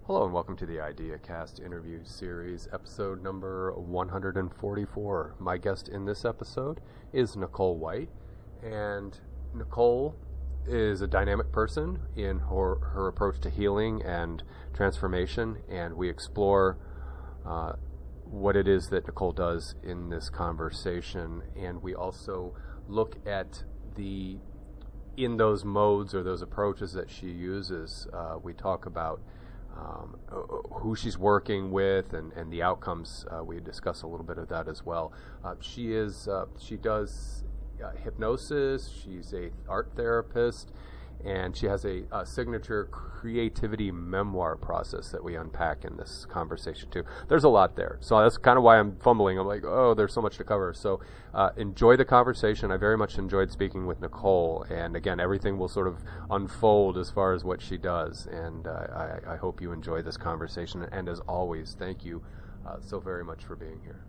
Hello and welcome to the IdeaCast interview series, episode number 144. My guest in this episode is Nicole White, and Nicole is a dynamic person in her approach to healing and transformation, and we explore what it is that Nicole does in this conversation, and we also look at in those modes or those approaches that she uses. We talk about who she's working with and the outcomes. We discuss a little bit of that as well. She does hypnosis. She's a art therapist, and she has a signature creativity memoir process that we unpack in this conversation too. There's a lot there, so that's kind of why I'm fumbling. I'm like, oh, there's so much to cover. So enjoy the conversation. I very much enjoyed speaking with Nicole, and again, everything will sort of unfold as far as what she does, and I hope you enjoy this conversation. And as always, thank you so very much for being here.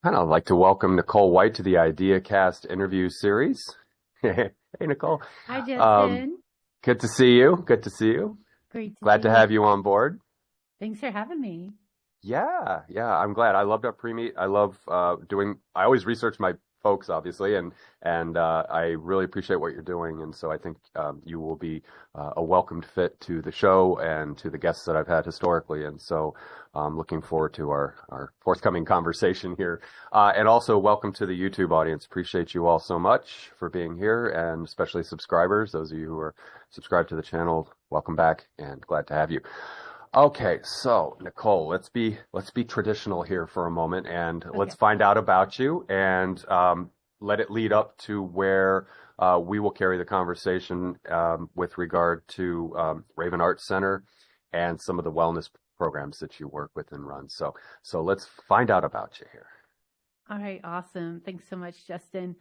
And I'd like to welcome Nicole White to the IdeaCast interview series. Hey, Nicole. Hi, Justin. Good to see you. Good to see you. Great. Glad to have you on board. Thanks for having me. Yeah, I'm glad. I loved our pre-meet. I love I always research my folks, obviously, and I really appreciate what you're doing. And so I think you will be a welcomed fit to the show and to the guests that I've had historically. And so I'm looking forward to our forthcoming conversation here. And also welcome to the YouTube audience. Appreciate you all so much for being here, and especially subscribers. Those of you who are subscribed to the channel, welcome back and glad to have you. Okay, so Nicole, let's be traditional here for a moment, and let's find out about you, and let it lead up to where we will carry the conversation with regard to Raven Arts Center and some of the wellness programs that you work with and run. So let's find out about you here. All right, awesome. Thanks so much, Justin.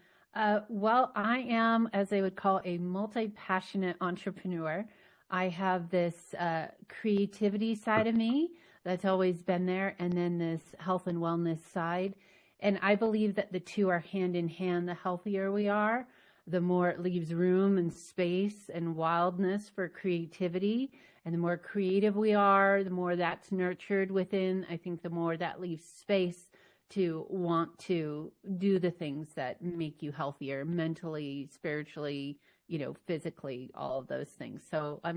Well, I am, as they would call, a multi-passionate entrepreneur. I have this creativity side of me that's always been there, and then this health and wellness side. And I believe that the two are hand in hand. The healthier we are, the more it leaves room and space and wildness for creativity. And the more creative we are, the more that's nurtured within. I think the more that leaves space to want to do the things that make you healthier mentally, spiritually, physically, all of those things. So I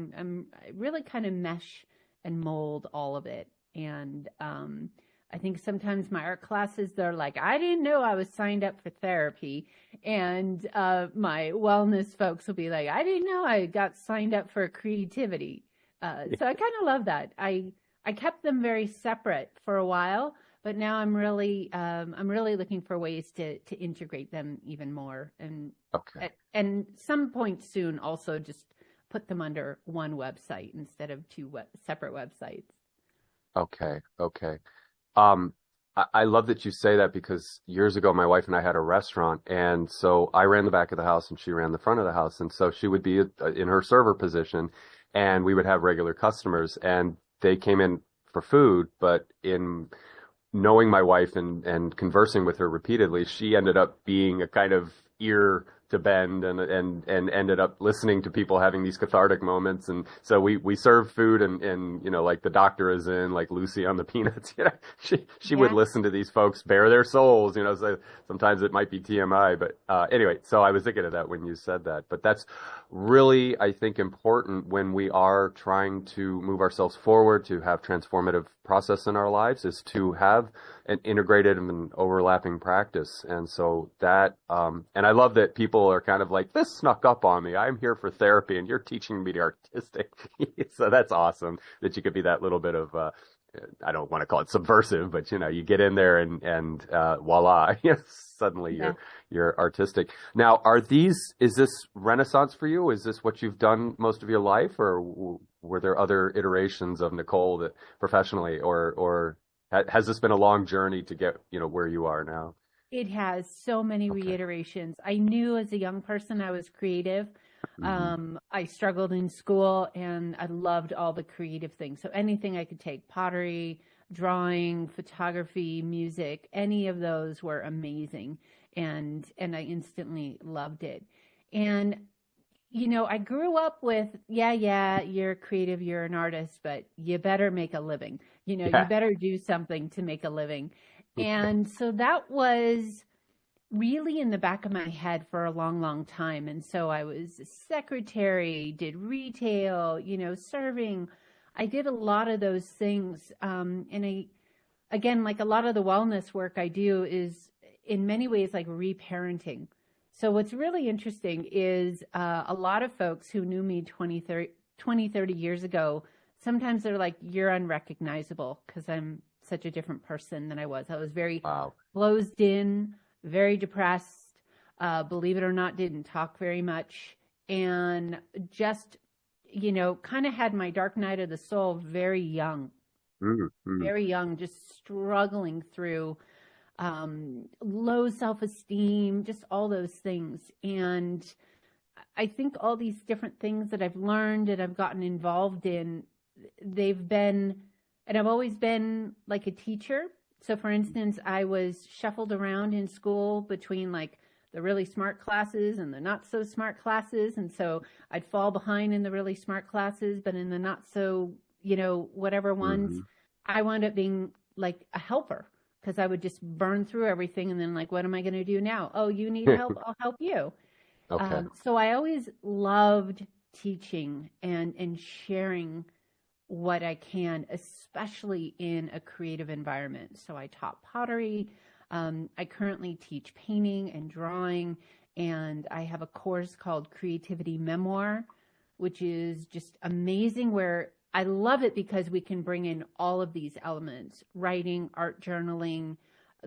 really kind of mesh and mold all of it. And I think sometimes my art classes, they're like, I didn't know I was signed up for therapy. And my wellness folks will be like, I didn't know I got signed up for creativity. So I kind of love that. I kept them very separate for a while, but now I'm really looking for ways to integrate them even more, and and some point soon also just put them under one website instead of two separate websites. Okay. I love that you say that, because years ago my wife and I had a restaurant, and so I ran the back of the house and she ran the front of the house, and so she would be in her server position, and we would have regular customers, and they came in for food, but in knowing my wife and conversing with her repeatedly, she ended up being a kind of ear to bend and ended up listening to people having these cathartic moments. And so we served food and like the doctor is in, like Lucy on the Peanuts, she would listen to these folks bare their souls, so sometimes it might be TMI, but anyway, so I was thinking of that when you said that. But that's really, I think, important when we are trying to move ourselves forward, to have transformative process in our lives, is to have an integrated and overlapping practice. And so that, and I love that people are kind of like, this snuck up on me. I'm here for therapy and you're teaching me the artistic. So that's awesome that you could be that little bit of, I don't want to call it subversive, but you get in there and voila, suddenly you're artistic. Now, is this Renaissance for you? Is this what you've done most of your life, or were there other iterations of Nicole that professionally, or has this been a long journey to get, where you are now? It has so many reiterations. I knew as a young person I was creative. I struggled in school and I loved all the creative things. So anything I could take, pottery, drawing, photography, music, any of those were amazing. And I instantly loved it. And I grew up with, yeah, you're creative, you're an artist, but you better make a living. You Yeah. better do something to make a living. And so that was really in the back of my head for a long, long time. And so I was a secretary, did retail, serving. I did a lot of those things. Again, like a lot of the wellness work I do is in many ways like reparenting. So what's really interesting is a lot of folks who knew me 30 years ago, sometimes they're like, you're unrecognizable because I'm such a different person than I was. I was very Wow. closed in, very depressed, believe it or not, didn't talk very much, and just, kind of had my dark night of the soul Mm-hmm. very young, just struggling through low self-esteem, just all those things. And I think all these different things that I've learned and I've gotten involved in, and I've always been like a teacher. So for instance, I was shuffled around in school between like the really smart classes and the not so smart classes. And so I'd fall behind in the really smart classes, but in the not so, whatever ones, Mm-hmm. I wound up being like a helper because I would just burn through everything. And then like, what am I going to do now? Oh, you need help. I'll help you. Okay. So I always loved teaching and sharing what I can, especially in a creative environment. So I taught pottery. I currently teach painting and drawing, and I have a course called Creativity Memoir, which is just amazing, where I love it because we can bring in all of these elements: writing, art journaling,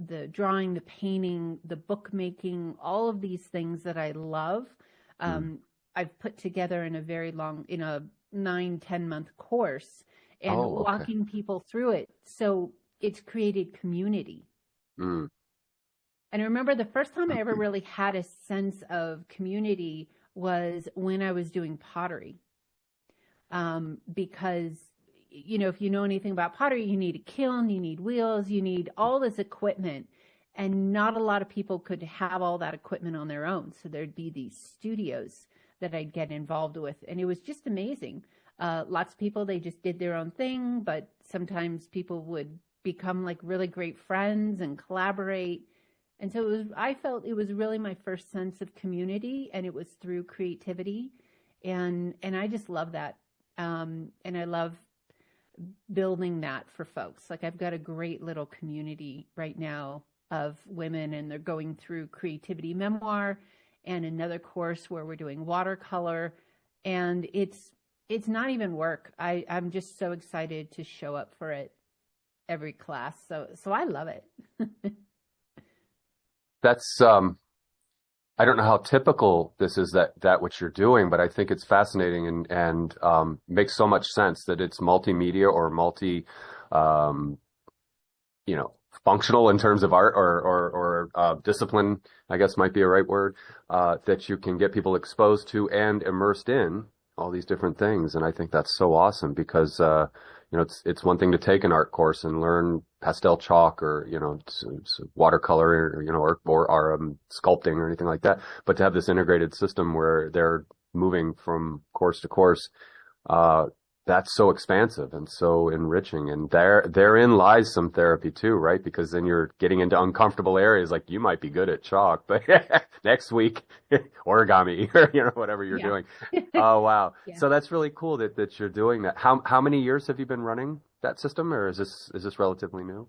the drawing, the painting, the bookmaking, all of these things that I love. Mm. I've put together in a 9-10 month course and Oh, okay. walking people through it. So it's created community. Mm. And I remember the first time I ever really had a sense of community was when I was doing pottery. Because, if you know anything about pottery, you need a kiln, you need wheels, you need all this equipment. And not a lot of people could have all that equipment on their own. So there'd be these studios that I'd get involved with. And it was just amazing. Lots of people, they just did their own thing, but sometimes people would become like really great friends and collaborate. And so I felt it was really my first sense of community, and it was through creativity. And I just love that. And I love building that for folks. Like I've got a great little community right now of women, and they're going through Creativity Memoir and another course where we're doing watercolor. And it's not even work. I'm just so excited to show up for it every class. So I love it. That's I don't know how typical this is that what you're doing, but I think it's fascinating and makes so much sense that it's multimedia or um, functional in terms of art or discipline, I guess might be a right word, that you can get people exposed to and immersed in all these different things. And I think that's so awesome because, it's one thing to take an art course and learn pastel chalk or, watercolor or sculpting or anything like that. But to have this integrated system where they're moving from course to course, that's so expansive and so enriching. And therein lies some therapy too, right? Because then you're getting into uncomfortable areas. Like you might be good at chalk, but next week, origami or, whatever you're Yeah. doing. Oh, wow. Yeah. So that's really cool that you're doing that. How many years have you been running that system, or is this relatively new?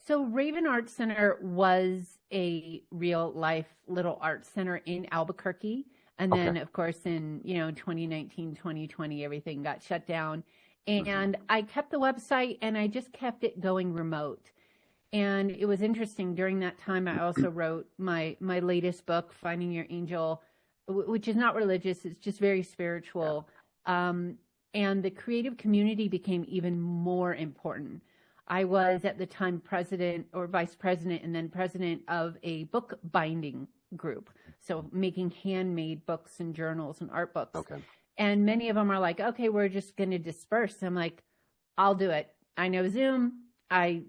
So Raven Art Center was a real life little art center in Albuquerque. And Okay. then, of course, in, 2019, 2020, everything got shut down. Hmm. And I kept the website and I just kept it going remote. And it was interesting. During that time, I also wrote my latest book, Finding Your Angel, which is not religious. It's just very Yeah. spiritual. And the creative community became even more important. I was at the time president or vice president and then president of a book binding group. So making handmade books and journals and art books. Okay. And many of them are like, okay, we're just going to disperse. I'm like, I'll do it. I know Zoom. I've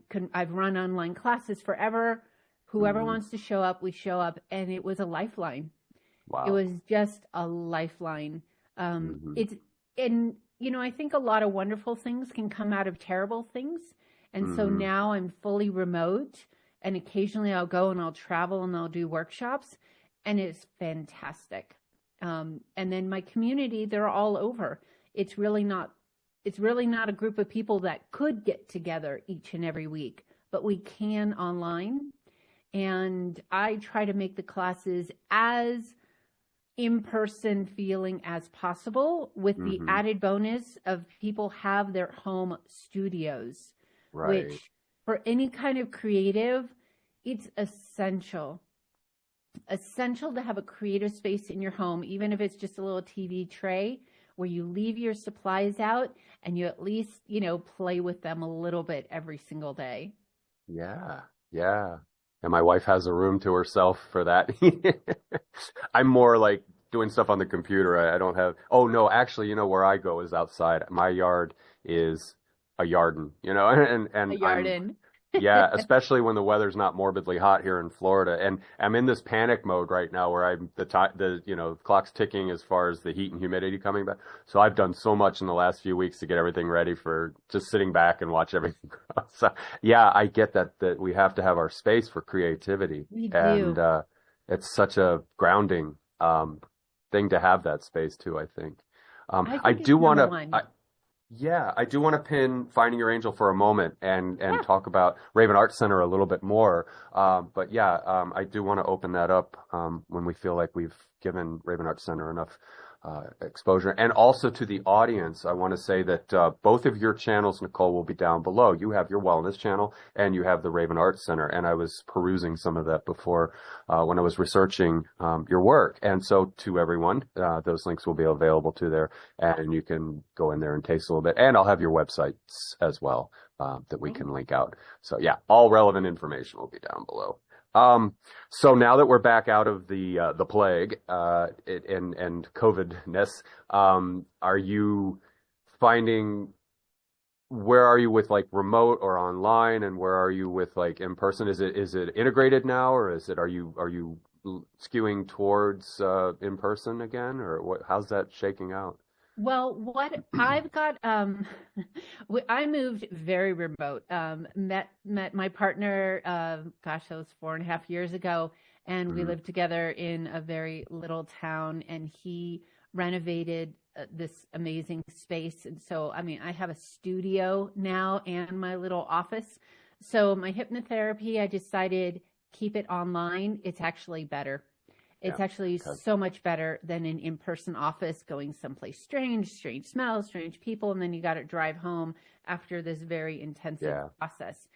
run online classes forever. Whoever Hmm. wants to show up, we show up. And it was a lifeline. It Wow. was just a lifeline. Hmm. It's, and, I think a lot of wonderful things can come out of terrible things. And so Hmm. now I'm fully remote, and occasionally I'll go and I'll travel and I'll do workshops, and it's fantastic. And then my community, they're all over. It's really not, it's really not a group of people that could get together each and every week, but we can online. And I try to make the classes as in-person feeling as possible, with the Hmm. added bonus of people have their home studios, Right. which for any kind of creative, it's essential to have a creative space in your home, even if it's just a little TV tray where you leave your supplies out and you at least, play with them a little bit every single day. Yeah. Yeah. And my wife has a room to herself for that. I'm more like doing stuff on the computer. I don't have, oh no, actually, where I go is outside. My yard is a garden, A and garden. yeah, especially when the weather's not morbidly hot here in Florida. And I'm in this panic mode right now where I'm the time, clock's ticking as far as the heat and humidity coming back. So I've done so much in the last few weeks to get everything ready for just sitting back and watch everything grow. So yeah, I get that we have to have our space for creativity. We And, do. it's such a grounding, thing to have that space too, I think. I I think do it's want number to, one. yeah, I do want to pin Finding Your Angel for a moment and Yeah. talk about Raven Art Center a little bit more. But yeah, I do want to open that up when we feel like we've given Raven Art Center enough exposure. And also to the audience, I want to say that both of your channels, Nicole, will be down below. You have your wellness channel and you have the Raven Art Center. And I was perusing some of that before when I was researching your work. And so to everyone, those links will be available to there, and you can go in there and taste a little bit. And I'll have your websites as well that we can link out. So yeah, all relevant information will be down below. So now that we're back out of the plague and COVID-ness, are you finding, where are you with like remote or online, and where are you with like in person? Is it integrated now, or are you skewing towards in person again, or what? How's that shaking out? Well, what I've got, I moved very remote. Met my partner, gosh, that was 4.5 years ago, and we Mm-hmm. lived together in a very little town. And he renovated this amazing space, and so I mean, I have a studio now and my little office. So my hypnotherapy, I decided keep it online. It's actually better. Yeah. It's actually Okay. so much better than an in-person office, going someplace strange smells, strange people, and then you got to drive home after this very intensive Yeah. process.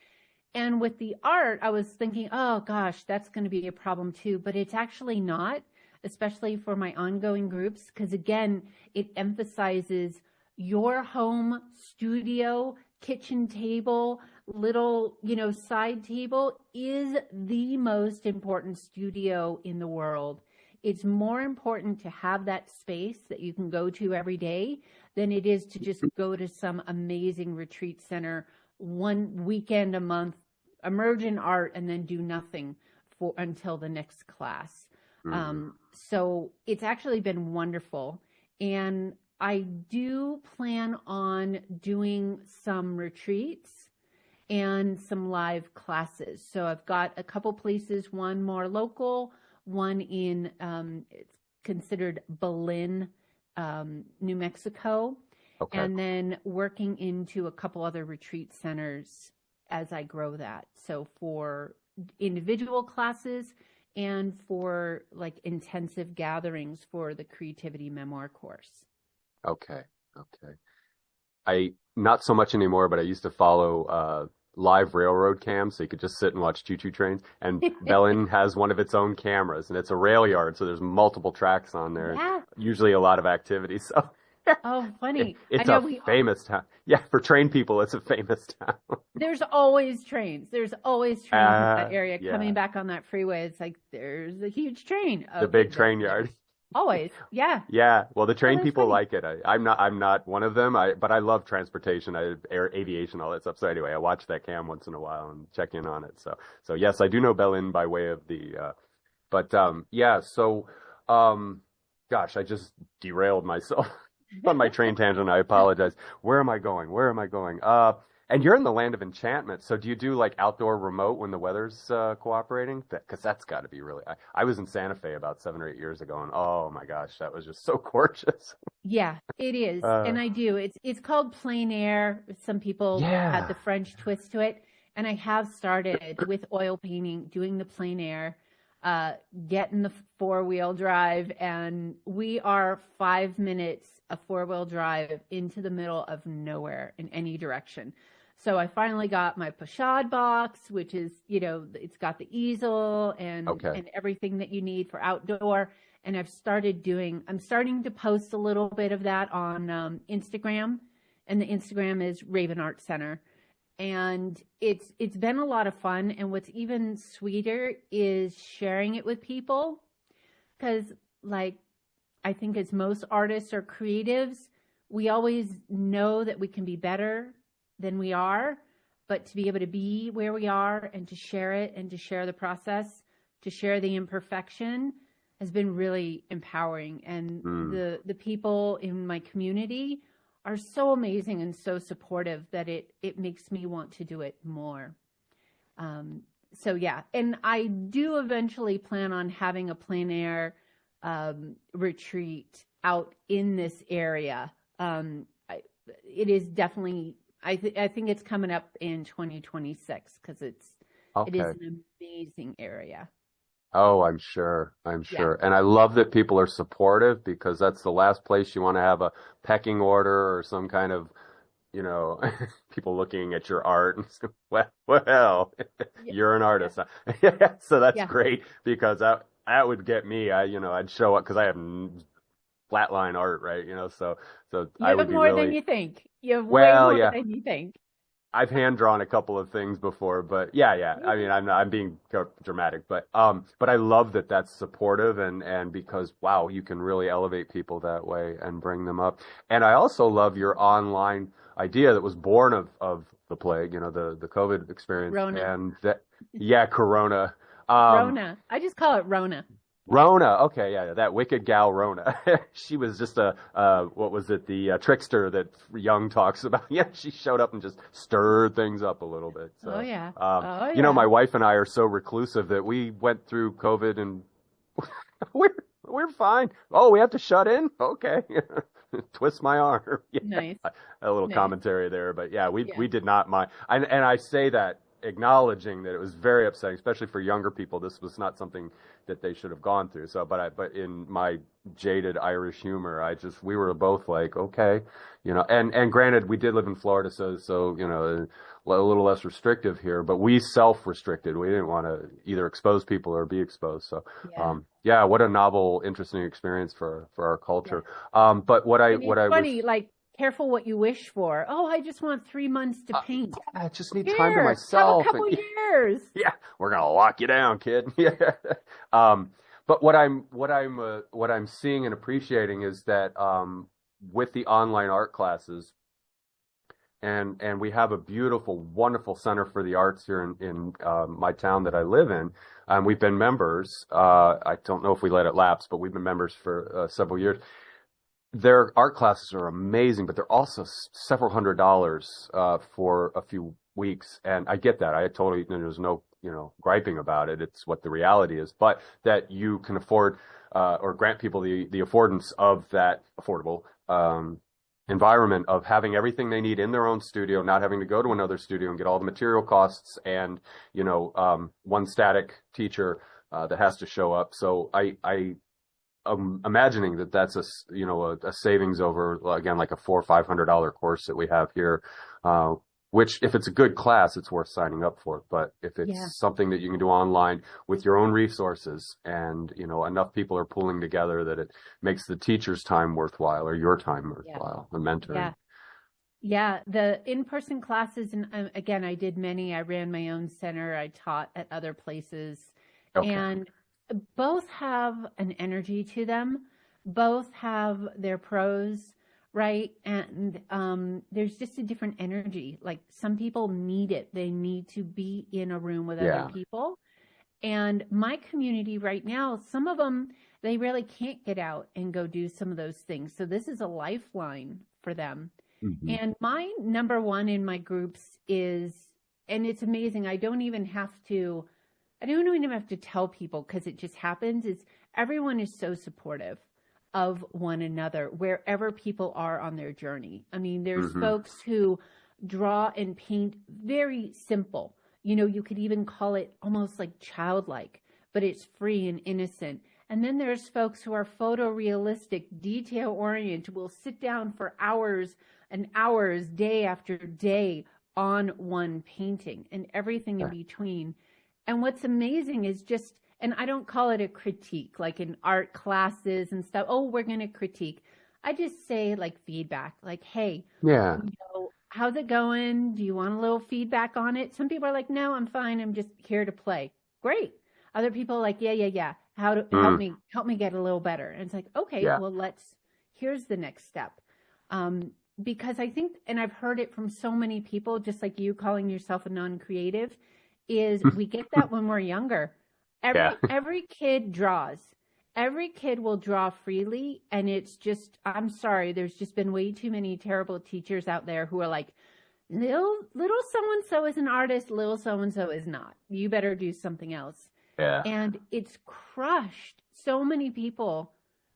And with the art, I was thinking, oh gosh, that's going to be a problem too, but it's actually not, especially for my ongoing groups, because again, it emphasizes your home studio, kitchen table, little, side table is the most important studio in the world. It's more important to have that space that you can go to every day than it is to just go to some amazing retreat center one weekend a month, immerse in art, and then do nothing for until the next class. Mm-hmm. So it's actually been wonderful. And I do plan on doing some retreats and some live classes. So I've got a couple places, one more local, one in, it's considered Berlin, New Mexico, Okay. and then working into a couple other retreat centers as I grow that. So for individual classes and for like intensive gatherings for the Creativity Memoir course. Okay. Okay. I not so much anymore, but I used to follow live railroad cams, so you could just sit and watch choo-choo trains. And Bellin has one of its own cameras, and it's a rail yard, so there's multiple tracks on there, and Yeah. usually a lot of activity. So Oh, funny. I it's know a we famous town. Yeah, for train people, it's a famous town. there's always trains. There's always trains in that area coming Yeah, back on that freeway. It's like there's a huge train. the Okay, big train there's yard. always. Yeah. Yeah, well, the Oh, train that's people funny. like it. I'm not one of them. But I love transportation, aviation, all that stuff. So anyway, I watch that cam once in a while and check in on it. So yes, I do know Bellin by way of the, but yeah. So, um, Gosh, I just derailed myself on my train tangent. I apologize. Where am I going? Where am I going? And you're in the land of enchantment. So do you do like outdoor remote when the weather's cooperating? Because that's got to be really. I was in Santa Fe about 7 or 8 years ago, and oh my gosh, that was just so gorgeous. Yeah, it is. Uh, And I do. It's called plein air. Some people add yeah. the French twist to it. And I have started with oil painting, doing the plein air, uh, getting the four-wheel drive, and we are 5 minutes a four-wheel drive into the middle of nowhere in any direction. So I finally got my pochade box, which is, it's got the easel Okay. and everything that you need for outdoor. And I'm starting to post a little bit of that on Instagram, and the Instagram is Raven Art Center. And it's been a lot of fun. And what's even sweeter is sharing it with people, because like I think as most artists or creatives, we always know that we can be better than we are, but to be able to be where we are and to share it and to share the process, to share the imperfection has been really empowering. And Mm. the people in my community are so amazing and so supportive that it makes me want to do it more. Um, so yeah, and I do eventually plan on having a plein air retreat out in this area. It is definitely, I think it's coming up in 2026 because it is Okay. an amazing area. Oh, I'm sure. I'm Yeah. sure. And I love that people are supportive because that's the last place you want to have a pecking order or some kind of, you know, people looking at your art and say, well, Yeah. you're an Yeah. artist. Huh? So that's Yeah. great because that would get me. I'd show up because I have flatline art, right? So You I would have be more than really, you think. You have way well, more yeah. than you think. I've hand drawn a couple of things before, but yeah. I Yeah. mean, I'm being dramatic, but I love that that's supportive and because wow, you can really elevate people that way and bring them up. And I also love your online idea that was born of the plague, the COVID experience Rona. and that, yeah, Corona. Um, Rona. I just call it Rona. Rona, okay, yeah, that wicked gal Rona. She was just what was it, the trickster that Young talks about. Yeah, she showed up and just stirred things up a little bit. Oh So, yeah. Oh yeah. my wife and I are so reclusive that we went through COVID and we're fine. Oh, we have to shut in? Okay. Twist my arm. Yeah, Nice. a little Nice. commentary there, but yeah, Yeah. we did not mind. And I say that acknowledging that it was very upsetting, especially for younger people. This was not something that they should have gone through. So, but in my jaded Irish humor, we were both like, okay, and granted, we did live in Florida, so a little less restrictive here, but we self-restricted. We didn't want to either expose people or be exposed. So, Yeah. yeah, what a novel, interesting experience for our Yeah. culture. But And what it's I was funny, like, careful what you wish for. Oh, I just want 3 months to uh, paint. yeah, I just need time to Here, have a myself, and couple years. yeah, we're gonna lock you down, kid. Yeah. But what I'm seeing and appreciating is that with the online art classes, and we have a beautiful, wonderful Center for the Arts here in my town that I live in. We've been members. I don't know if we let it lapse, but we've been members for several years. Their art classes are amazing, but they're also several $100s for a few weeks. And I get that. I totally, there's no, griping about it. It's what the reality is. But that you can afford or grant people the affordance of that affordable environment of having everything they need in their own studio, not having to go to another studio and get all the material costs and, one static teacher that has to show up. So I'm imagining that that's a savings over again like a $400 or $500 course that we have here, which if it's a good class, it's worth signing up for. But if Yeah. it's something that you can do online with your own resources and enough people are pooling together that it makes the teacher's time worthwhile or your time Yeah. worthwhile, the mentoring. Yeah. Yeah. The in-person classes, and again, I did many. I ran my own center. I taught at other places. Okay. And both have an energy to them. Both have their pros, right? And there's just a different energy. Like some people need it. They need to be in a room with other Yeah. people. And my community right now, some of them, they really can't get out and go do some of those things. So this is a lifeline for them. Hmm. And my number one in my groups is, and it's amazing, I don't even have to tell people because it just happens, is everyone is so supportive of one another wherever people are on their journey. I mean, there's Hmm. folks who draw and paint very simple. You know, you could even call it almost like childlike, but it's free and innocent. And then there's folks who are photorealistic, detail oriented, will sit down for hours and hours, day after day, on one painting and everything in between. And what's amazing is just, and I don't call it a critique, like in art classes and stuff. Oh, we're going to critique. I just say like feedback, like, hey, Yeah. you know, how's it going? Do you want a little feedback on it? Some people are like, no, I'm fine. I'm just here to play. Great. Other people are like, yeah. How to Mm. help me get a little better. And it's like, okay, Yeah. well, here's the next step. Because I think, and I've heard it from so many people, just like you calling yourself a non-creative, is we get that when we're younger. Yeah. Every kid draws. Every kid will draw freely, and it's just, I'm sorry, there's just been way too many terrible teachers out there who are like, little so and so is an artist, little so and so is not. You better do something else. Yeah. And it's crushed so many people.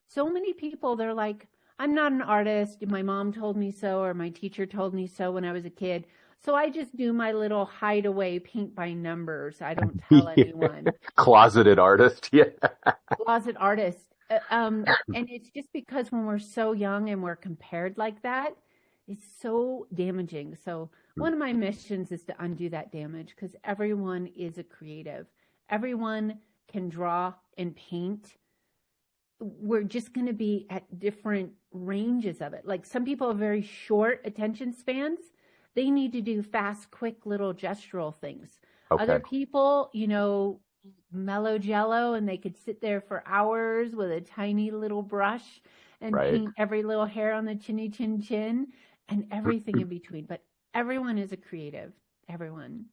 So many people, they're like, I'm not an artist. My mom told me so, or my teacher told me so when I was a kid. So I just do my little hideaway paint by numbers. I don't tell Yeah. anyone. Closeted artist. Yeah. Closet artist. And it's just because when we're so young and we're compared like that, it's so damaging. So one of my missions is to undo that damage because everyone is a creative. Everyone can draw and paint. We're just going to be at different ranges of it. Like some people have very short attention spans. They need to do fast, quick little gestural things. Other Okay. people, you know, mellow jello, and they could sit there for hours with a tiny little brush and Right. paint every little hair on the chinny chin chin and everything in between. But everyone is a creative. Everyone.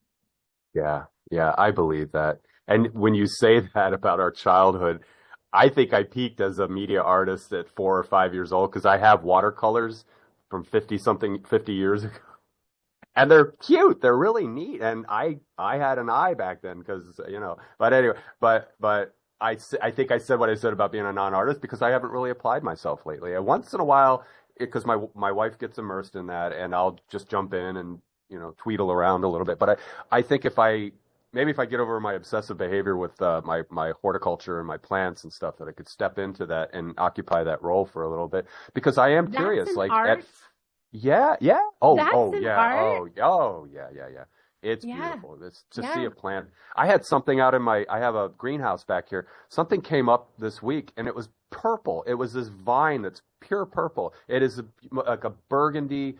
Yeah. Yeah. I believe that. And when you say that about our childhood, I think I peaked as a media artist at 4 or 5 years old because I have watercolors from 50 years ago. And they're cute. They're really neat. And I had an eye back then because, but anyway, but I think I said what I said about being a non-artist because I haven't really applied myself lately. And once in a while, because my wife gets immersed in that and I'll just jump in and, tweedle around a little bit. But I think maybe if I get over my obsessive behavior with my horticulture and my plants and stuff, that I could step into that and occupy that role for a little bit because I am That's curious. an Like art. yeah. That's an Yeah. art. Yeah. It's Yeah. beautiful. It's to see Yeah. a plant. I had something out I have a greenhouse back here. Something came up this week and it was purple. It was this vine that's pure purple. It is like a burgundy,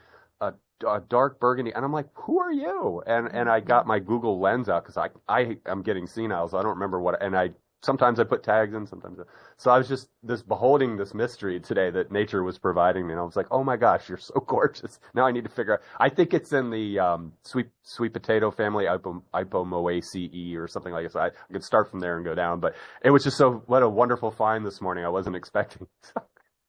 a dark burgundy. And I'm like, who are you? And I got my Google Lens out because I am getting senile, so I don't remember sometimes I put tags in, so I was just beholding this mystery today that nature was providing me, and I was like, "Oh my gosh, you're so gorgeous!" Now I need to figure out. I think it's in the sweet potato family, Ipomoaceae or something like that. So I could start from there and go down. But it was just what a wonderful find this morning. I wasn't expecting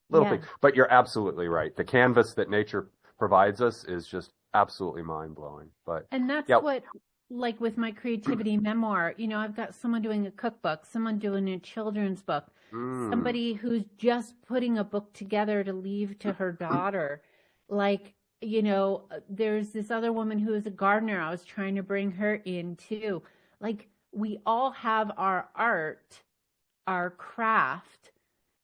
little Yeah. thing, but you're absolutely right. The canvas that nature provides us is just absolutely mind blowing. But And that's yeah, what, like with my creativity memoir, I've got someone doing a cookbook, someone doing a children's book, mm, somebody who's just putting a book together to leave to her daughter. Like, there's this other woman who is a gardener. I was trying to bring her in too. Like, we all have our art, our craft,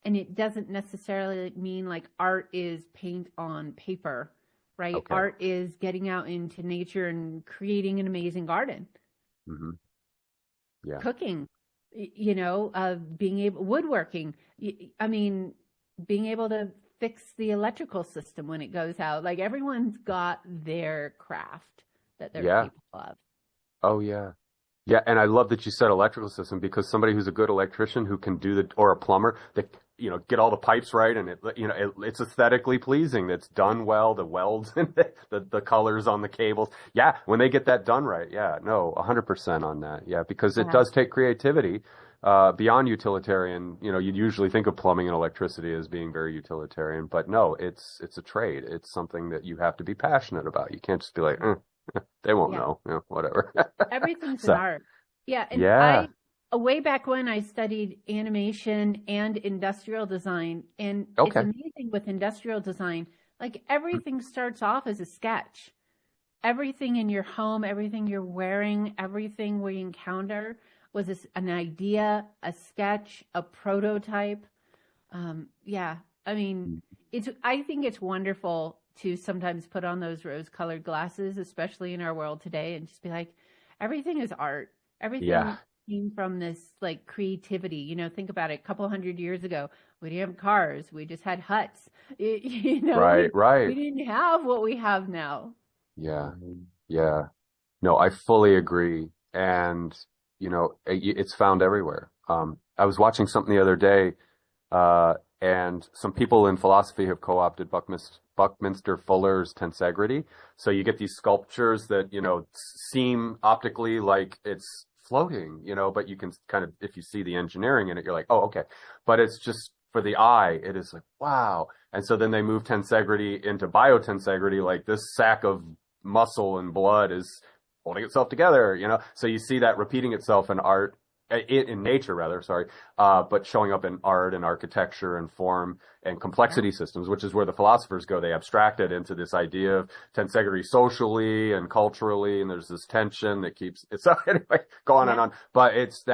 and it doesn't necessarily mean like art is paint on paper, right? okay, Art is getting out into nature and creating an amazing garden, hmm, yeah. cooking, being able, woodworking. I mean, being able to fix the electrical system when it goes out. Like everyone's got their craft that they're Yeah. capable of. Oh, yeah. Yeah. And I love that you said electrical system because somebody who's a good electrician who can or a plumber, get all the pipes right, and it's aesthetically pleasing. It's done well, the welds and the colors on the cables. Yeah, when they get that done right, yeah, no, 100% on that. Yeah, because it does take creativity beyond utilitarian. You'd usually think of plumbing and electricity as being very utilitarian, but no, it's a trade. It's something that you have to be passionate about. You can't just be like, they won't know, whatever. Everything's an art. Yeah, and yeah. way back when I studied animation and industrial design, and it's Okay. amazing with industrial design, like everything starts off as a sketch. Everything in your home, everything you're wearing, everything we encounter was an idea, a sketch, a prototype. Yeah, I mean, I think it's wonderful to sometimes put on those rose-colored glasses, especially in our world today, and just be like, everything is art. Everything Yeah. came from this like creativity. Think about it. A couple hundred years ago, we didn't have cars. We just had huts. Right. We Right. didn't have what we have now. Yeah. Yeah. No, I fully agree. And, it's found everywhere. I was watching something the other day, and some people in philosophy have co-opted Buckminster Fuller's tensegrity. So you get these sculptures that, seem optically like it's floating, but you can kind of, if you see the engineering in it, you're like, oh, okay. But it's just for the eye, it is like, wow. And so then they move tensegrity into biotensegrity, like this sack of muscle and blood is holding itself together, So you see that repeating itself in art, in nature rather, sorry, but showing up in art and architecture and form and complexity systems, which is where the philosophers go. They abstract it into this idea of tensegrity socially and culturally, and there's this tension that keeps it. So anyway, go on and on. But it's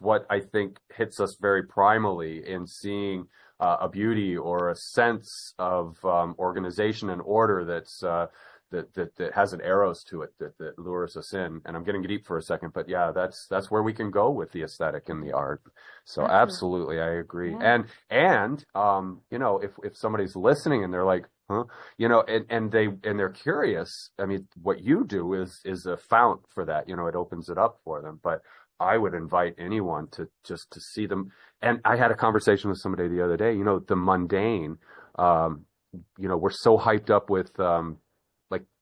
what I think hits us very primally in seeing a beauty or a sense of organization and order that has an eros to it that lures us in. And I'm getting deep for a second, but yeah, that's where we can go with the aesthetic and the art. So absolutely, I agree. Yeah. And if somebody's listening and they're like, huh, and they're curious, I mean, what you do is a fount for that. It opens it up for them. But I would invite anyone to see them. And I had a conversation with somebody the other day, the mundane, we're so hyped up with,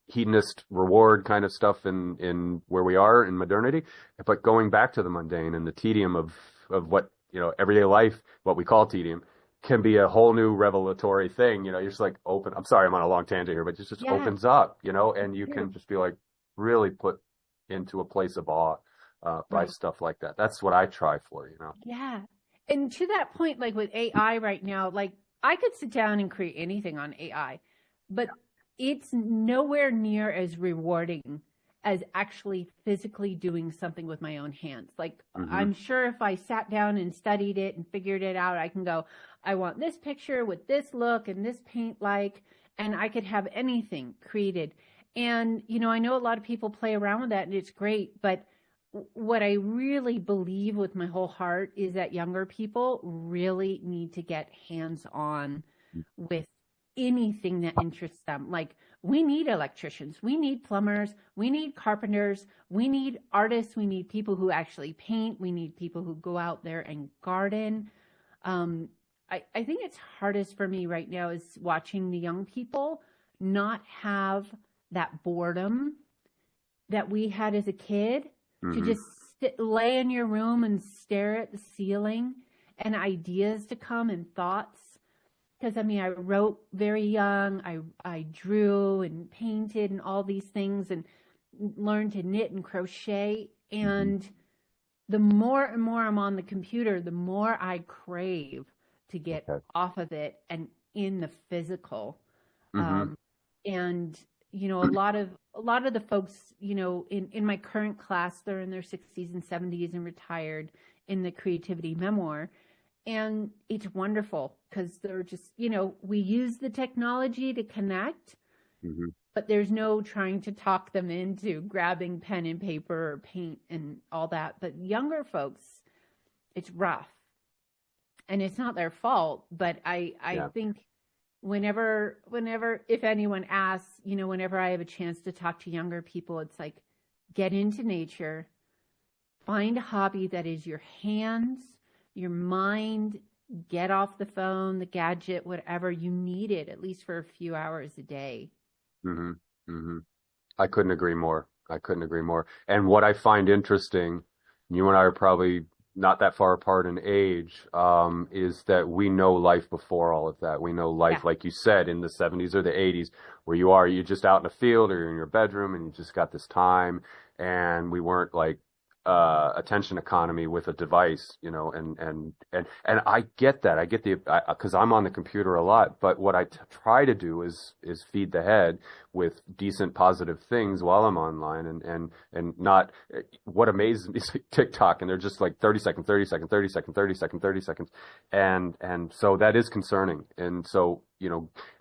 hedonist reward kind of stuff in where we are in modernity, but going back to the mundane and the tedium of what, everyday life, what we call tedium, can be a whole new revelatory thing. You're just like open. I'm sorry, I'm on a long tangent here, but it just opens up, and you can just be like really put into a place of awe by stuff like that. That's what I try for, Yeah. And to that point, like with AI right now, like I could sit down and create anything on AI, but it's nowhere near as rewarding as actually physically doing something with my own hands. Like I'm sure if I sat down and studied it and figured it out, I can go, I want this picture with this look and this paint like, and I could have anything created. And, I know a lot of people play around with that and it's great, but what I really believe with my whole heart is that younger people really need to get hands-on with anything that interests them. Like we need electricians, we need plumbers, we need carpenters, we need artists, we need people who actually paint, we need people who go out there and garden. I think it's hardest for me right now is watching the young people not have that boredom that we had as a kid, to just lay in your room and stare at the ceiling and ideas to come and thoughts. Because, I wrote very young. I drew and painted and all these things and learned to knit and crochet. And the more and more I'm on the computer, the more I crave to get off of it and in the physical. And, a lot of the folks, in my current class, they're in their 60s and 70s and retired in the Creativity Memoir. And it's wonderful because they're just, we use the technology to connect, but there's no trying to talk them into grabbing pen and paper or paint and all that. But younger folks, it's rough. And it's not their fault, but I think whenever, if anyone asks, whenever I have a chance to talk to younger people, it's like, get into nature, find a hobby that is your hands, your mind, get off the phone, the gadget, whatever. You need it at least for a few hours a day. Hmm. Hmm. I couldn't agree more. I couldn't agree more. And what I find interesting, you and I are probably not that far apart in age, is that we know life before all of that. We know Yeah. life, like you said, in the 70s or the 80s, where you're just out in the field or you're in your bedroom and you just got this time. And we weren't like, attention economy with a device, and I get that. I get because I'm on the computer a lot, but what I try to do is feed the head with decent positive things while I'm online, and not what amazes me is like TikTok, and they're just like 30 second, 30 second, 30 second, 30 second, 30 seconds. And so that is concerning. And so,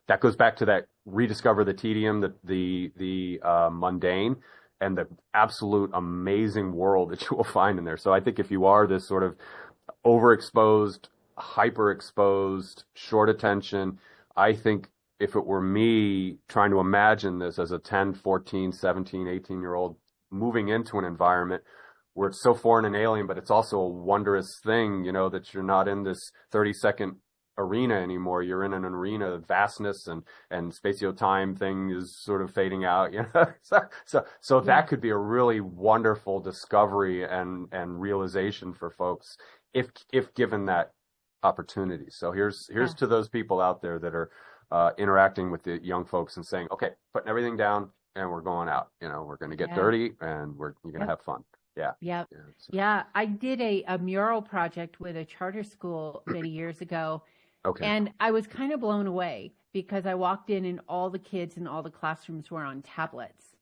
that goes back to that rediscover the tedium, the mundane, and the absolute amazing world that you will find in there. So I think if you are this sort of overexposed, hyperexposed, short attention, I think if it were me trying to imagine this as a 10, 14, 17, 18-year-old moving into an environment where it's so foreign and alien, but it's also a wondrous thing, that you're not in this 30-second arena anymore. You're in an arena of vastness, and spatio-time thing is sort of fading out, so Yeah. that could be a really wonderful discovery and realization for folks if given that opportunity. So here's Yeah. to those people out there that are interacting with the young folks and saying, okay, putting everything down and we're going out. We're going to get Yeah. dirty and you're going to Yep. have fun. Yeah. Yep. Yeah. So, Yeah. I did a mural project with a charter school many years ago. okay. And I was kind of blown away because I walked in and all the kids in all the classrooms were on tablets.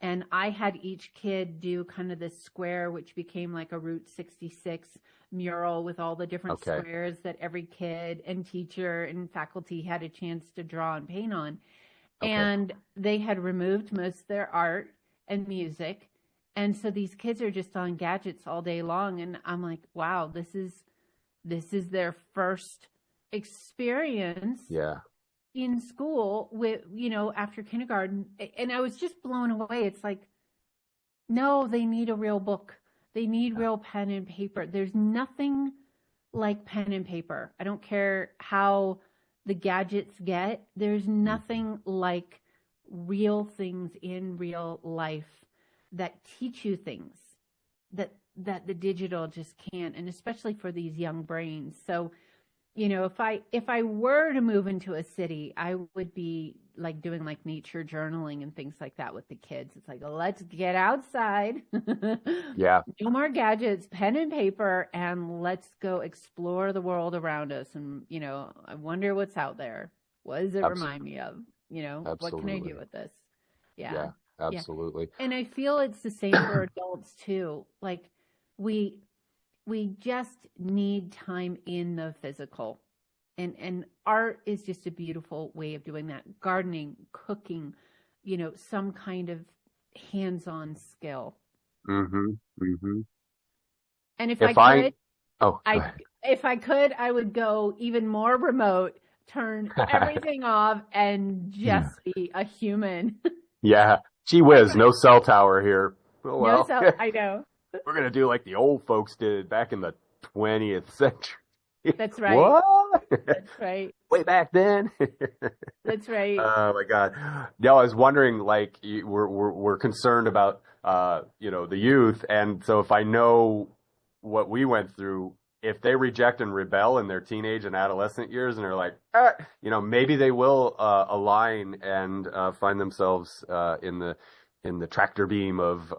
And I had each kid do kind of this square, which became like a Route 66 mural with all the different Okay. squares that every kid and teacher and faculty had a chance to draw and paint on. Okay. And they had removed most of their art and music. And so these kids are just on gadgets all day long. And I'm like, wow, this is their first experience Yeah. in school with, after kindergarten. And I was just blown away. It's like, no, they need a real book. They need real pen and paper. There's nothing like pen and paper. I don't care how the gadgets get. There's nothing like real things in real life that teach you things that the digital just can't, and especially for these young brains. So, if I were to move into a city, I would be like doing like nature journaling and things like that with the kids. It's like, let's get outside. Yeah. No more gadgets, pen and paper, and let's go explore the world around us. And, I wonder what's out there. What does it remind me of? What can I do with this? Yeah. Yeah, absolutely. And I feel it's the same for adults too. Like we just need time in the physical. And art is just a beautiful way of doing that. Gardening, cooking, some kind of hands-on skill. Mm-hmm. Mm-hmm. And if If I could, go ahead. if I could, I would go even more remote, turn everything off, and just be a human. Yeah. Gee whiz, no cell tower here. Oh, well. I know. We're going to do like the old folks did back in the 20th century. That's right. What? That's right. Way back then. That's right. Oh my God. No, I was wondering, like, we're concerned about, the youth. And so if I know what we went through, if they reject and rebel in their teenage and adolescent years and they're like, maybe they will, align and, find themselves, in the tractor beam of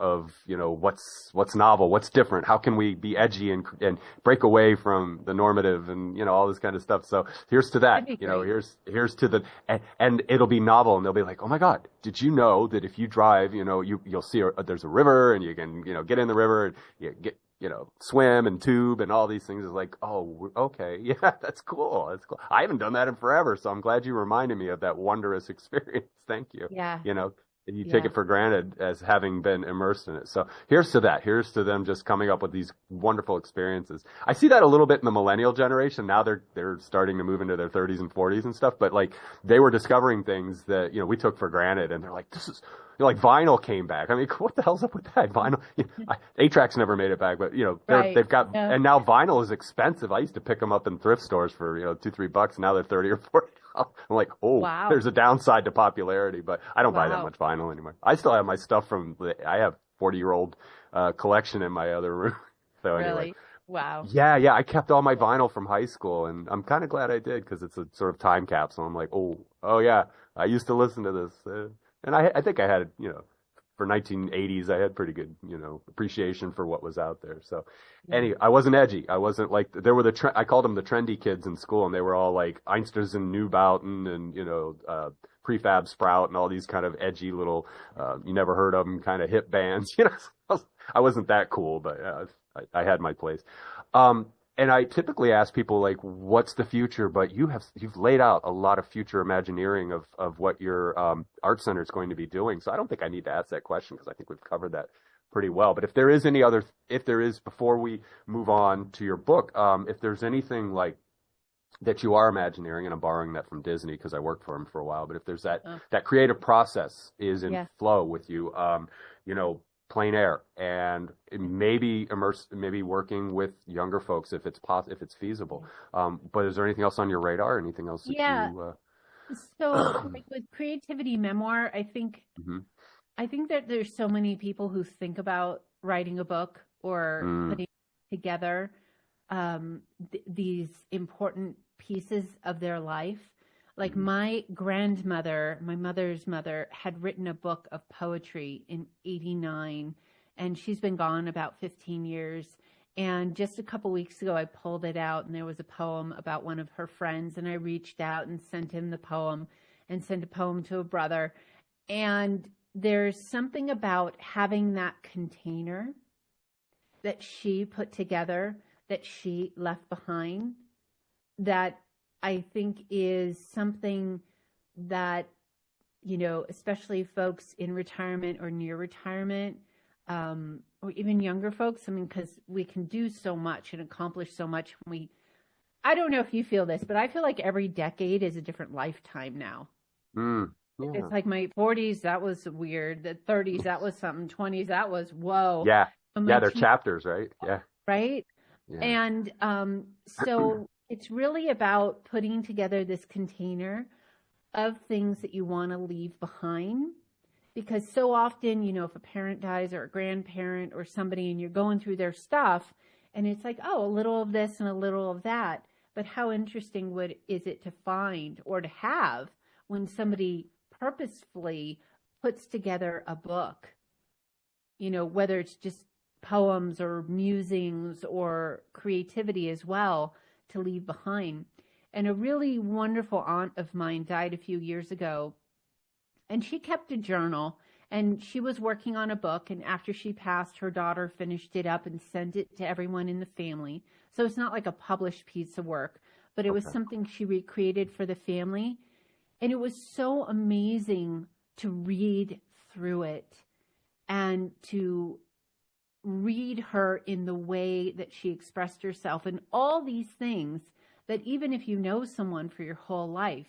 what's novel, what's different, how can we be edgy and break away from the normative and all this kind of stuff. So here's to that. Here's to the and it'll be novel, and they'll be like, oh my God, did you know that if you drive, you'll see there's a river, and you can get in the river and you get swim and tube and all these things. Is like, oh, okay, yeah, that's cool. That's cool. I haven't done that in forever, so I'm glad you reminded me of that wondrous experience. Thank you. Yeah. you take Yeah. it for granted as having been immersed in it. So here's to that. Here's to them just coming up with these wonderful experiences. I see that a little bit in the millennial generation. Now they're starting to move into their 30s and 40s and stuff, but like they were discovering things that, we took for granted, and they're like, this is, like vinyl came back. I mean, what the hell's up with that? Vinyl, 8-tracks never made it back, but Right. they've got, Yeah. and now vinyl is expensive. I used to pick them up in thrift stores for, $2-3. Now they're 30 or 40. I'm like, oh, Wow. there's a downside to popularity, but I don't buy that Wow. much vinyl anymore. I still have my stuff I have 40-year-old collection in my other room. So anyway. Really? Wow. Yeah, I kept all my vinyl from high school, and I'm kind of glad I did, because it's a sort of time capsule. I'm like, oh yeah, I used to listen to this, and I think I had, for 1980s, I had pretty good, appreciation for what was out there. So, anyway, I wasn't edgy. I wasn't like, there were I called them the trendy kids in school, and they were all like Einsters and Neubauten and, Prefab Sprout and all these kind of edgy little, you never heard of them kind of hip bands. I wasn't that cool, but I had my place. And I typically ask people like, what's the future? But you've laid out a lot of future imagineering of what your art center is going to be doing. So I don't think I need to ask that question, because I think we've covered that pretty well. But if there is, before we move on to your book, if there's anything like that you are imagineering, and I'm borrowing that from Disney because I worked for them for a while, but if there's that creative process is in flow with you, plein air, and maybe working with younger folks if it's feasible. But is there anything else on your radar? Anything else that you? So like with Creativity Memoir, I think that there's so many people who think about writing a book or putting together these important pieces of their life. Like my grandmother, my mother's mother, had written a book of poetry in 1989, and she's been gone about 15 years. And just a couple weeks ago, I pulled it out, and there was a poem about one of her friends, and I reached out and sent him the poem, and sent a poem to a brother. And there's something about having that container that she put together, that she left behind, that I think is something that, especially folks in retirement or near retirement, or even younger folks, because we can do so much and accomplish so much. I don't know if you feel this, but I feel like every decade is a different lifetime now. Yeah. It's like my 40s, that was weird. The 30s, that was something. 20s, that was, whoa. Yeah. They're chapters, right? Yeah. Right? Yeah. And so it's really about putting together this container of things that you want to leave behind. Because so often, if a parent dies or a grandparent or somebody, and you're going through their stuff, and it's like, oh, a little of this and a little of that. But how interesting is it to find or to have when somebody purposefully puts together a book, whether it's just poems or musings or creativity as well, to leave behind. And a really wonderful aunt of mine died a few years ago, and she kept a journal, and she was working on a book, and after she passed, her daughter finished it up and sent it to everyone in the family. So it's not like a published piece of work, but it was something she recreated for the family. And it was so amazing to read through it and to read her in the way that she expressed herself, and all these things that even if you know someone for your whole life,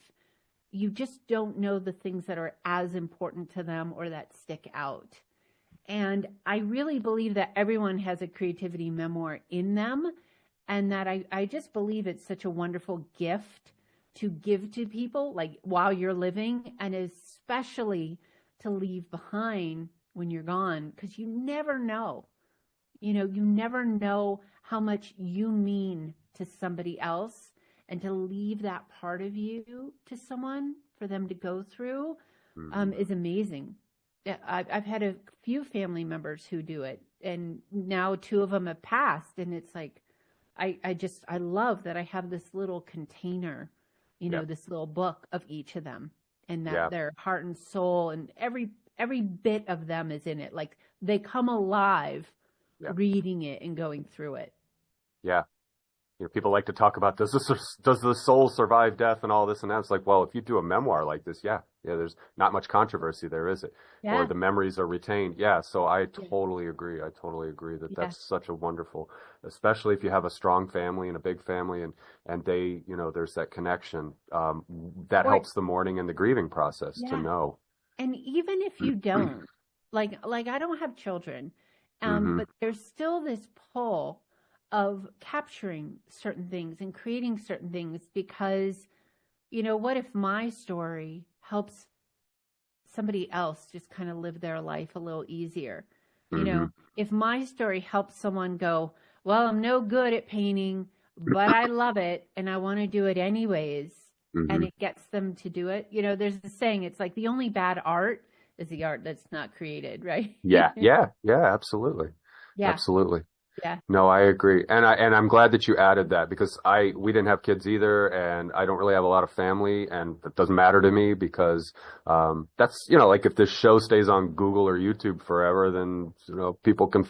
you just don't know the things that are as important to them or that stick out. And I really believe that everyone has a creativity memoir in them, and that I just believe it's such a wonderful gift to give to people, like while you're living, and especially to leave behind when you're gone, because you never know. You never know how much you mean to somebody else, and to leave that part of you to someone for them to go through is amazing. I've had a few family members who do it, and now 2 of them have passed, and it's like, I love that I have this little container, this little book of each of them, and that their heart and soul and every bit of them is in it. Like they come alive reading it and going through it. Yeah. people like to talk about does the soul survive death and all this and that. It's like, well, if you do a memoir like this, yeah, there's not much controversy there, is it? Or Yeah. the memories are retained. Yeah. So I Yeah. totally agree. I totally agree that Yeah. that's such a wonderful, especially if you have a strong family and a big family and they, there's that connection. That Or, helps the mourning and the grieving process to yeah. know. And even if you don't, like I don't have children, Hmm. but there's still this pull of capturing certain things and creating certain things because, what if my story helps somebody else just kind of live their life a little easier? Hmm. If my story helps someone go, well, I'm no good at painting, but I love it and I want to do it anyways, and Hmm. it gets them to do it. There's a saying, it's like the only bad art is the art that's not created, right? Yeah. Yeah. Yeah. Absolutely. Yeah, Absolutely. yeah. No, I agree. And I'm glad that you added that because we didn't have kids either and I don't really have a lot of family and that doesn't matter to me because that's like if this show stays on Google or YouTube forever, then people can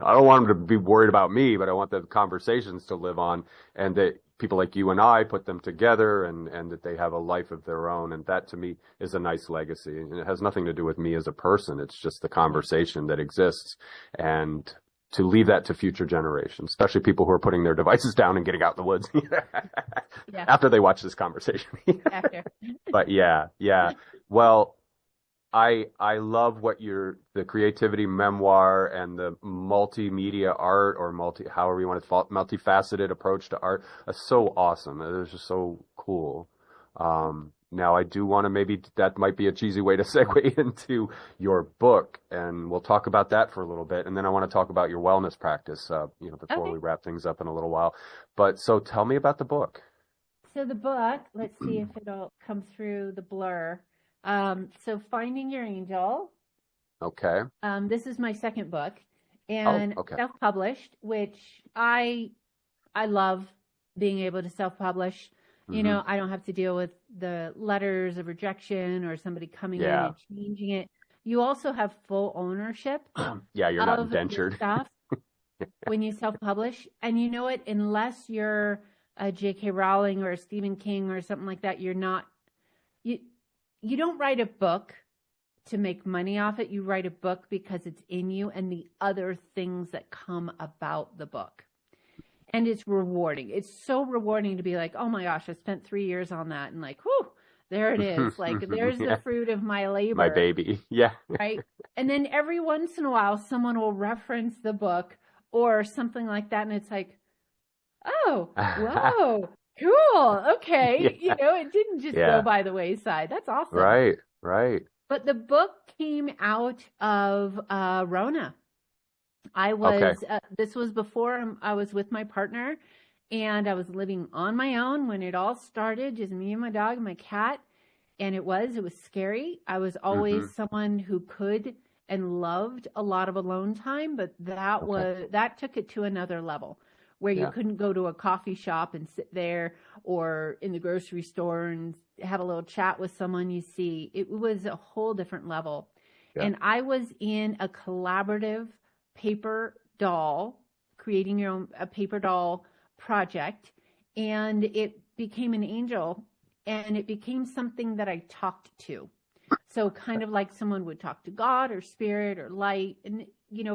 I don't want them to be worried about me, but I want the conversations to live on and that people like you and I put them together and that they have a life of their own. And that to me is a nice legacy. And it has nothing to do with me as a person. It's just the conversation that exists. And to leave that to future generations, especially people who are putting their devices down and getting out in the woods Yeah. after they watch this conversation. After. But yeah. Well, I love what the creativity memoir and the multimedia art or however you want to multifaceted approach to art. That's so awesome. It is just so cool. Now I do want to maybe that might be a cheesy way to segue into your book, and we'll talk about that for a little bit, and then I want to talk about your wellness practice, before Okay. we wrap things up in a little while. But so tell me about the book. So the book, let's see if it'll come through the blur. So Finding Your Angel. Okay. This is my second book Oh, and okay. self-published, which I love being able to self-publish. Hmm. I don't have to deal with the letters of rejection or somebody coming in Yeah. and changing it. You also have full ownership Yeah, you're not of your indentured. stuff when you self-publish. And you know what? Unless you're a J.K. Rowling or a Stephen King or something like that, you don't write a book to make money off it. You write a book because it's in you and the other things that come about the book. And it's rewarding. It's so rewarding to be like, oh my gosh, I spent 3 years on that. And like, whew, there it is. Like, there's the Yeah. fruit of my My labor, baby. Yeah. right? And then every once in a while, someone will reference the book or something like that. And it's like, oh, whoa, cool. Okay. Yeah. It didn't just go Yeah. by the wayside. That's awesome. Right. Right. But the book came out of Rona. Okay. This was before I was with my partner and I was living on my own when it all started, just me and my dog and my cat. And it was scary. I was Hmm. always someone who could and loved a lot of alone time, but Okay. that took it to another level where you Yeah. couldn't go to a coffee shop and sit there or in the grocery store and have a little chat with someone you see. It was a whole different level. Yeah. And I was in a collaborative paper doll, creating a paper doll project, and it became an angel and it became something that I talked to. So kind of like someone would talk to God or spirit or light. And,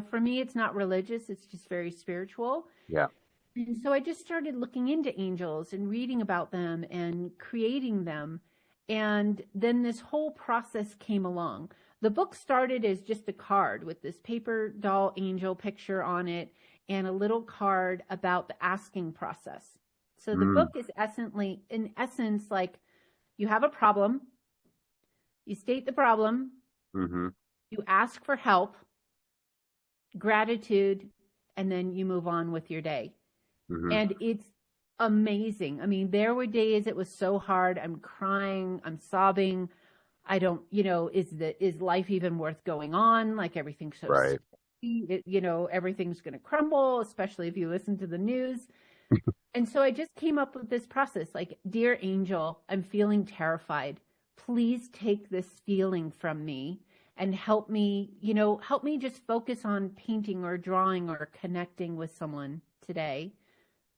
for me, it's not religious. It's just very spiritual. Yeah. And so I just started looking into angels and reading about them and creating them. And then this whole process came along. The book started as just a card with this paper doll angel picture on it and a little card about the asking process. So the Mm. book is in essence, like you have a problem, you state the problem, Hmm. you ask for help, gratitude, and then you move on with your day. Hmm. And it's amazing. I mean, there were days it was so hard. I'm crying, I'm sobbing. I don't, is life even worth going on? Like everything's so Right. scary, everything's going to crumble, especially if you listen to the news. And so I just came up with this process like, dear angel, I'm feeling terrified. Please take this feeling from me and help me just focus on painting or drawing or connecting with someone today.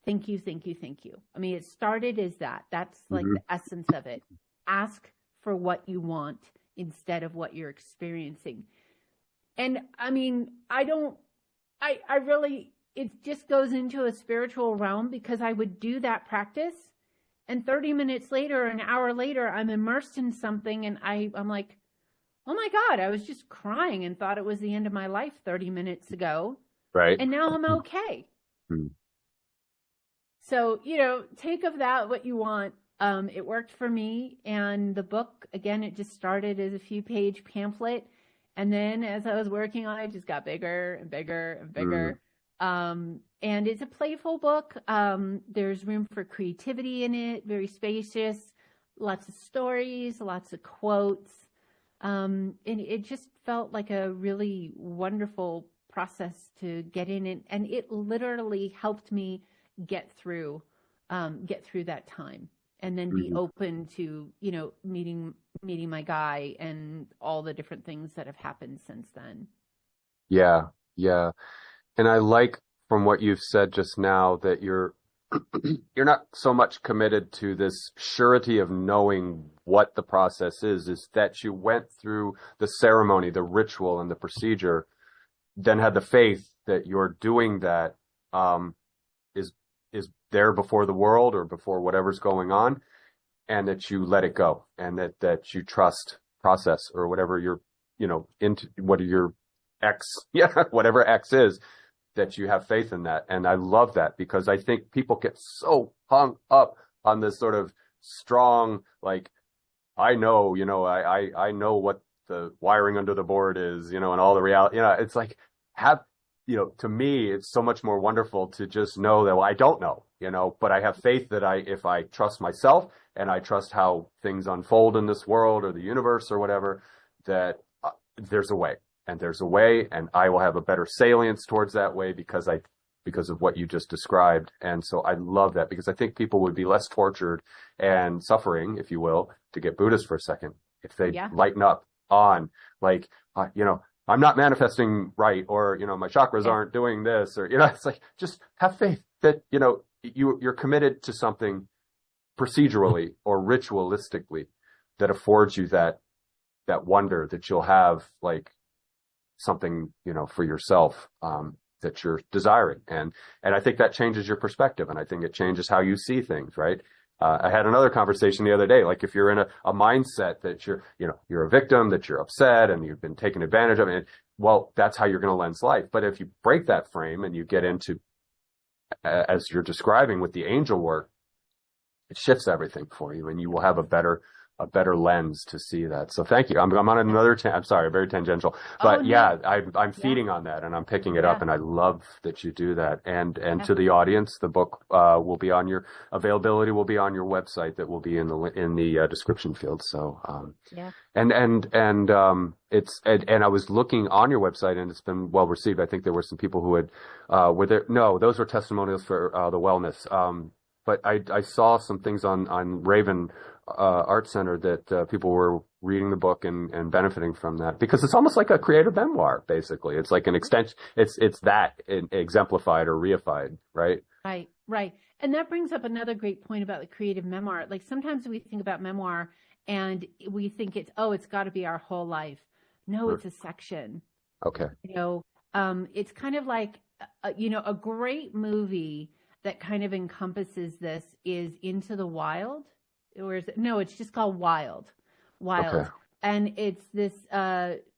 thank you, thank you, thank you. I mean, it started as that. That's like the essence of it. Ask for what you want instead of what you're experiencing. And I mean, I really, it just goes into a spiritual realm, because I would do that practice, and 30 minutes later, an hour later, I'm immersed in something, and I'm like, oh my God, I was just crying and thought it was the end of my life 30 minutes ago. Right. And now I'm okay. So, take of that what you want. It worked for me. And the book, again, it just started as a few-page pamphlet. And then as I was working on it, it just got bigger and bigger and bigger. And it's a playful book. There's room for creativity in it, very spacious, lots of stories, lots of quotes. And it just felt like a really wonderful process to get in. And it literally helped me get through that time, and then be open to, meeting my guy and all the different things that have happened since then. Yeah. Yeah. And I like from what you've said just now that you're not so much committed to this surety of knowing what the process is that you went through the ceremony, the ritual, and the procedure, then had the faith that you're doing that is there before the world or before whatever's going on, and that you let it go, and that you trust process, or whatever you're, into, what your X, whatever X is, that you have faith in that. And I love that, because I think people get so hung up on this sort of strong, like, I know, I know what the wiring under the board is, and all the reality, it's like, to me, it's so much more wonderful to just know that, well, I don't know, but I have faith that if I trust myself, and I trust how things unfold in this world or the universe or whatever, that there's a way, and I will have a better salience towards that way because of what you just described. And so I love that, because I think people would be less tortured and suffering, if you will, to get Buddhist for a second, if they lighten up on, like, I'm not manifesting right, or, my chakras aren't doing this, or, it's like, just have faith that, you're committed to something procedurally or ritualistically that affords you that wonder, that you'll have, like, something, for yourself, that you're desiring. And I think that changes your perspective, and I think it changes how you see things, right? I had another conversation the other day, like, if you're in a mindset that you're a victim, that you're upset and you've been taken advantage of, and well, that's how you're going to lens life. But if you break that frame and you get into, as you're describing with the angel work, it shifts everything for you, and you will have a better lens to see that. So thank you. I'm on another, I'm sorry, very tangential, but I'm feeding on that, and I'm picking it up, and I love that you do that. And to the audience, the book will be on your website, that will be in the description field. So and I was looking on your website, and it's been well received. I think there were some people who had were there. No, those were testimonials for the wellness. But I saw some things on Raven Art Center that people were reading the book and benefiting from that, because it's almost like a creative memoir, basically. It's like an extension. It's that exemplified or reified, right? Right. And that brings up another great point about the creative memoir. Like, sometimes we think about memoir and we think it's got to be our whole life. No, it's a section. Okay. It's kind of like, a great movie that kind of encompasses this is Into the Wild. Or is it? No, it's just called Wild. Okay. And it's this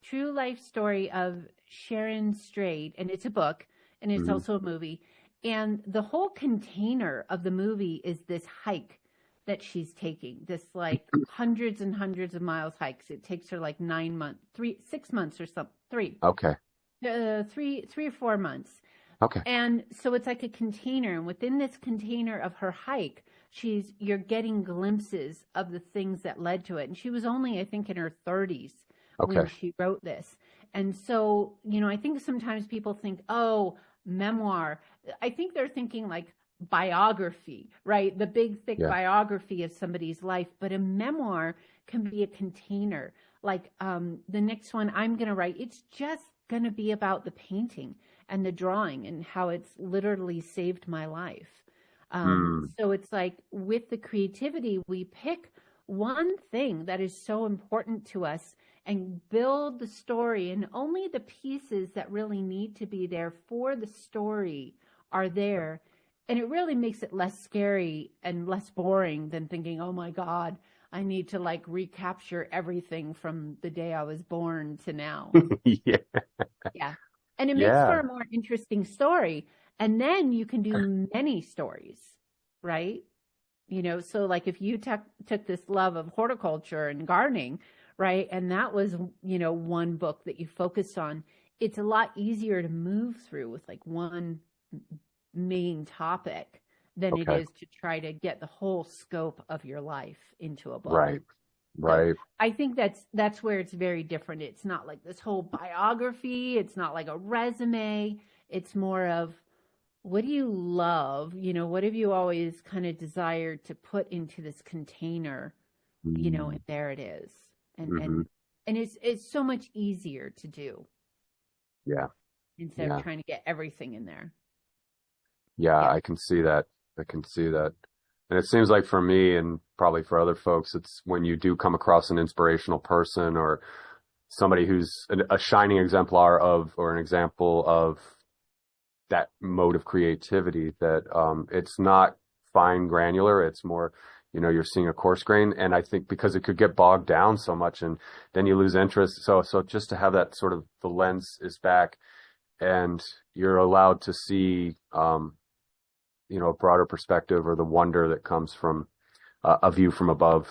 true life story of Sharon Strayed, and it's a book, and it's also a movie. And the whole container of the movie is this hike that she's taking, this like hundreds and hundreds of miles hikes. It takes her like 6 months or something, 3. Okay. 3 or 4 months. Okay. And so it's like a container, and within this container of her hike, you're getting glimpses of the things that led to it. And she was only, I think, in her 30s when she wrote this. And so, I think sometimes people think, memoir. I think they're thinking like biography, right? The big, thick biography of somebody's life. But a memoir can be a container. Like the next one I'm going to write, it's just going to be about the painting and the drawing and how it's literally saved my life. Mm. So it's like with the creativity, we pick one thing that is so important to us and build the story, and only the pieces that really need to be there for the story are there. And it really makes it less scary and less boring than thinking, oh my God, I need to like recapture everything from the day I was born to now. Yeah. Yeah. And it makes for Yeah. a more interesting story. And then you can do many stories, right? So like if you took this love of horticulture and gardening, right? And that was, one book that you focused on, it's a lot easier to move through with like one main topic than it Okay. is to try to get the whole scope of your life into a book. Right. So Right. I think that's where it's very different. It's not like this whole biography. It's not like a resume. It's more of, what do you love? What have you always kind of desired to put into this container? Mm. And there it is. And Hmm. and and it's so much easier to do Yeah. instead of Yeah. trying to get everything in there. Yeah. Yeah. I can see that. I can see that. And it seems like for me and probably for other folks, it's when you do come across an inspirational person or somebody who's a shining exemplar of, or an example of that mode of creativity, that it's not fine granular. It's more, you're seeing a coarse grain. And I think because it could get bogged down so much and then you lose interest. So just to have that sort of, the lens is back and you're allowed to see, a broader perspective or the wonder that comes from a view from above,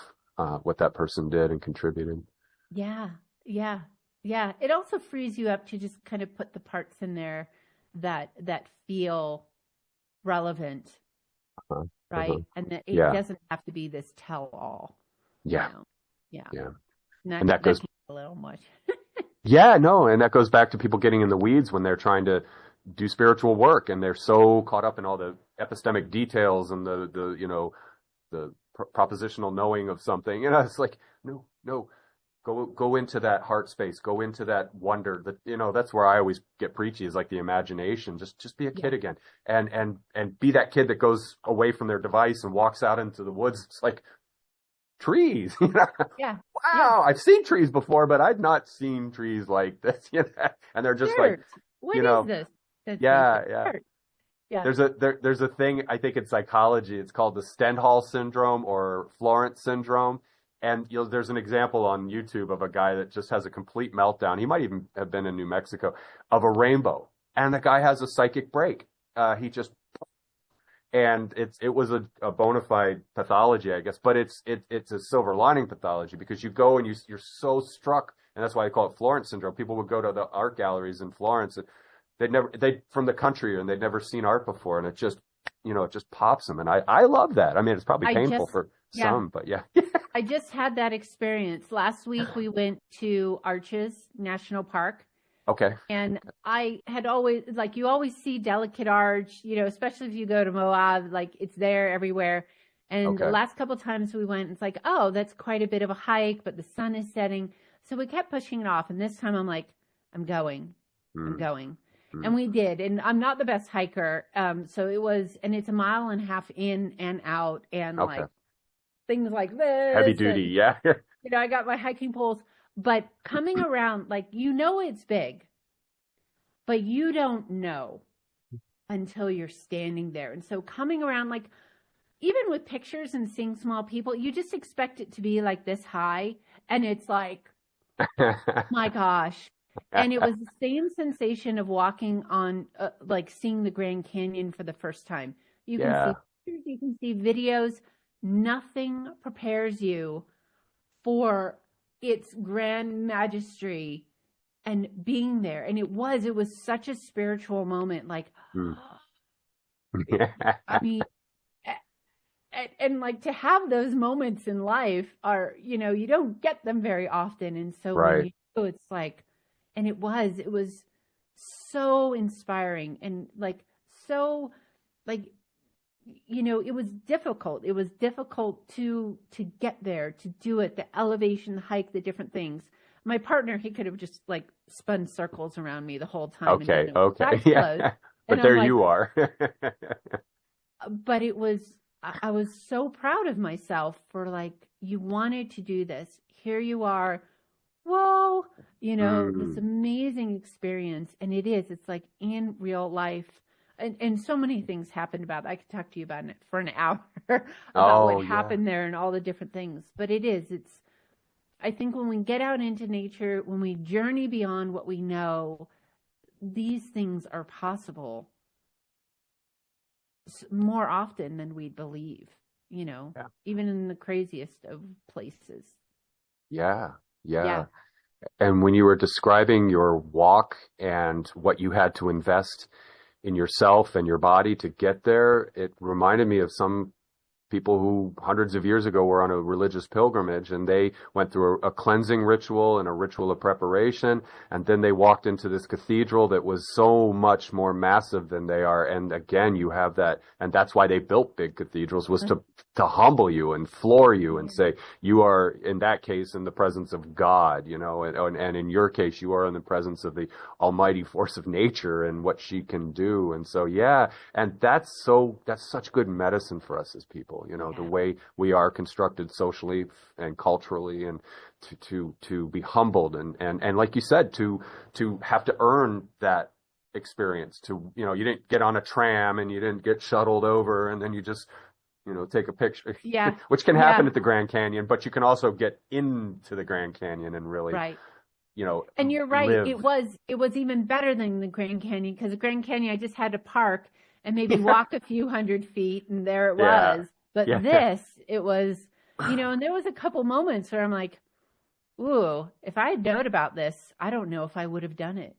what that person did and contributed. Yeah. Yeah. Yeah. It also frees you up to just kind of put the parts in there that feel relevant, Uh-huh. Uh-huh. right? And that it Yeah. doesn't have to be this tell all, you Yeah. know. Yeah. Yeah. And And that that goes, can be a little much. yeah, no, and that goes back to people getting in the weeds when they're trying to do spiritual work and they're so caught up in all the epistemic details and the propositional knowing of something. It's like, no, no, go into that heart space, go into that wonder. That that's where I always get preachy, is like the imagination. Just be a Yeah. kid again, and be that kid that goes away from their device and walks out into the woods. It's like trees. Yeah. Yeah. Wow, I've seen trees before, but I've not seen trees like this. And they're just like, Dirt. What you is know, this? That's yeah, nature. yeah. Dirt. Yeah. There's a thing, I think in psychology, it's called the Stendhal syndrome or Florence syndrome. And there's an example on YouTube of a guy that just has a complete meltdown. He might even have been in New Mexico, of a rainbow. And the guy has a psychic break. He just, and it was a bona fide pathology, I guess, but it's a silver lining pathology, because you go and you're so struck, and that's why I call it Florence syndrome. People would go to the art galleries in Florence, and they from the country, and they'd never seen art before, and it just pops them. And I love that. I mean, it's probably I painful just, for yeah, some, but yeah. I just had that experience. Last week we went to Arches National Park, Okay. and I had always, like, you always see delicate arch, especially if you go to Moab, like it's there everywhere. And the Okay. last couple times we went, it's like, oh, that's quite a bit of a hike, but the sun is setting. So we kept pushing it off. And this time I'm like, I'm going. I'm Mm, going. mm. And we did. And I'm not the best hiker. So it was, and it's a mile and a half in and out, and Okay. like things like Heavy this. duty. And, Yeah. I got my hiking poles. But coming around, like, it's big, but you don't know until you're standing there. And so coming around, like, even with pictures and seeing small people, you just expect it to be like this high. And it's like, my gosh. And it was the same sensation of walking on, like seeing the Grand Canyon for the first time. You can see Yeah. pictures, you can see videos. Nothing prepares you for its grand majesty and being there. And it was such a spiritual moment. Like, Mm. I mean, and like, to have those moments in life are, you don't get them very often. And so when Right. you do, it's like, and it was so inspiring, and like, so like, it was difficult. It was difficult to get there, to do it, the elevation, the hike, the different things. My partner, he could have just like spun circles around me the whole time and Okay. done Okay. eyes Yeah. closed. But And I'm there like, you are. but I was so proud of myself for like, you wanted to do this. Here you are. Whoa, this Mm. amazing experience. And it's like in real life. And so many things happened about it. I could talk to you about it for an hour about what Oh, yeah. happened there and all the different things. But I think when we get out into nature, when we journey beyond what we know, these things are possible more often than we believe, Yeah. even in the craziest of places. Yeah. Yeah. Yeah. And when you were describing your walk and what you had to invest in yourself and your body to get there, it reminded me of some people who hundreds of years ago were on a religious pilgrimage, and they went through a cleansing ritual and a ritual of preparation, and then they walked into this cathedral that was so much more massive than they are. And again, you have that, and that's why they built big cathedrals, was to humble you and floor you and say you are, in that case, in the presence of God, and in your case, you are in the presence of the almighty force of nature and what she can do. And so, yeah, and that's such good medicine for us as people, the way we are constructed socially and culturally, and to be humbled and like you said, to have to earn that experience. You didn't get on a tram and you didn't get shuttled over and then you just take a picture, Yeah. which can happen at the Grand Canyon, but you can also get into the Grand Canyon and really, Right. And you're right. live. It was even better than the Grand Canyon, because the Grand Canyon, I just had to park and maybe walk a few hundred feet and there it was. But it was, and there was a couple moments where I'm like, ooh, if I had known about this, I don't know if I would have done it.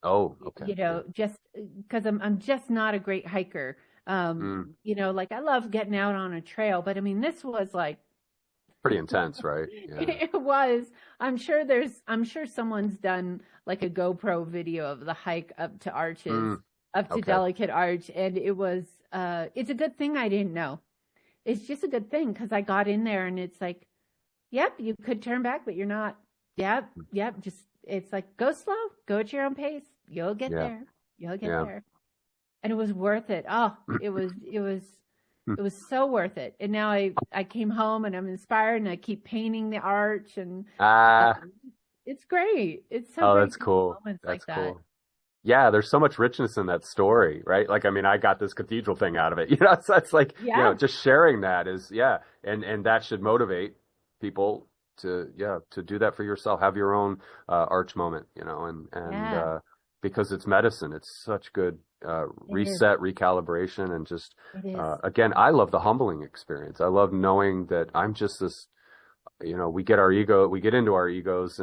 Oh, okay. Just because I'm just not a great hiker. Like I love getting out on a trail, but I mean, this was like pretty intense, right? Yeah. It was. I'm sure someone's done like a GoPro video of the hike up to Arches, up to Delicate Arch, and it's a good thing I didn't know. It's just a good thing, because I got in there and it's like, yep, you could turn back, but you're not. Yep. Just, it's like, go slow, go at your own pace. You'll get there. You'll get there. And it was worth it. Oh, it was so worth it. And now I came home and I'm inspired and I keep painting the arch, and it's great. It's so great. That's cool. Moments That's like cool. that. Yeah, there's so much richness in that story, right? Like, I mean, I got this cathedral thing out of it, so it's like, just sharing that is, and that should motivate people to do that for yourself. Have your own arch moment, because it's medicine. It's such good reset, recalibration, and just, again, I love the humbling experience. I love knowing that I'm just this, we get into our egos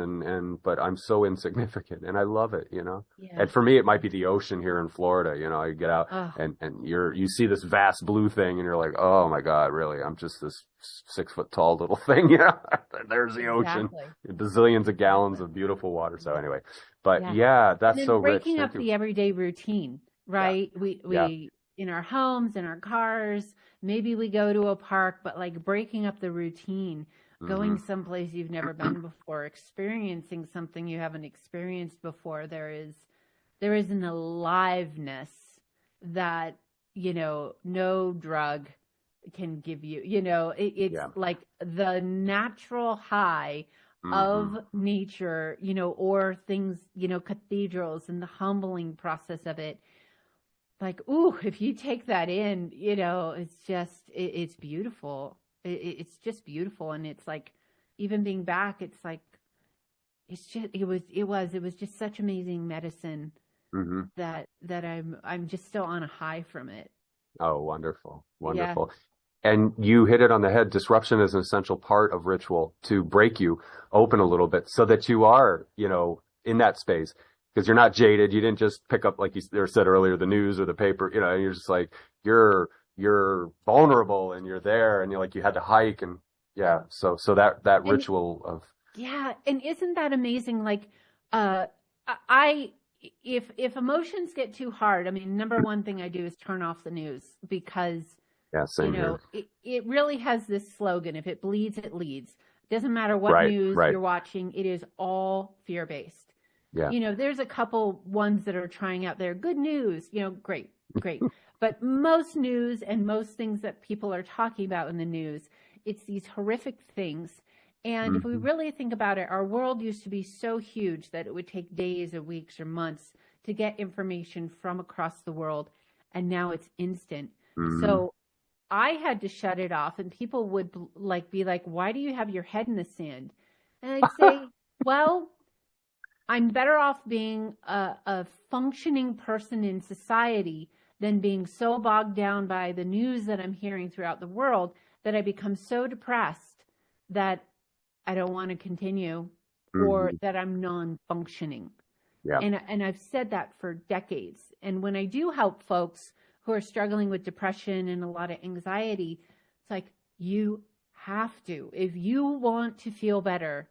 but I'm so insignificant, and I love it, And for me, it might be the ocean here in Florida, you get out and you see this vast blue thing and you're like, oh my God, really? I'm just this 6 foot tall little thing, There's the ocean, bazillions of gallons of beautiful water. So anyway, but that's so rich. Breaking up the everyday routine, right? We in our homes, in our cars, maybe we go to a park, but like breaking up the routine. Going someplace you've never been before, experiencing something you haven't experienced before. There is an aliveness that, no drug can give you. It's like the natural high of nature, or things, cathedrals and the humbling process of it. Like, ooh, if you take that in, it's beautiful. It's just beautiful. And it's like, even being back, it's like, it was just such amazing medicine that I'm just still on a high from it. Oh, wonderful. Wonderful. Yeah. And you hit it on the head. Disruption is an essential part of ritual to break you open a little bit so that you are, in that space, because you're not jaded. You didn't just pick up, like you said earlier, the news or the paper, and you're just like, you're vulnerable and you're there, and you had to hike, and so that ritual of and isn't that amazing? Like if emotions get too hard, I mean, number one thing I do is turn off the news, because same here. It really has this slogan: if it bleeds, it leads. Doesn't matter what news you're watching, it is all fear-based. There's a couple ones that are trying out there. Good news, great. great. But most news and most things that people are talking about in the news, it's these horrific things. And if we really think about it, our world used to be so huge that it would take days or weeks or months to get information from across the world. And now it's instant. So I had to shut it off, and people would be like, why do you have your head in the sand? And I'd say, well, I'm better off being a functioning person in society than being so bogged down by the news that I'm hearing throughout the world that I become so depressed that I don't want to continue, or that I'm non-functioning. Yeah. And I've said that for decades. And when I do help folks who are struggling with depression and a lot of anxiety, it's like, you have to, if you want to feel better,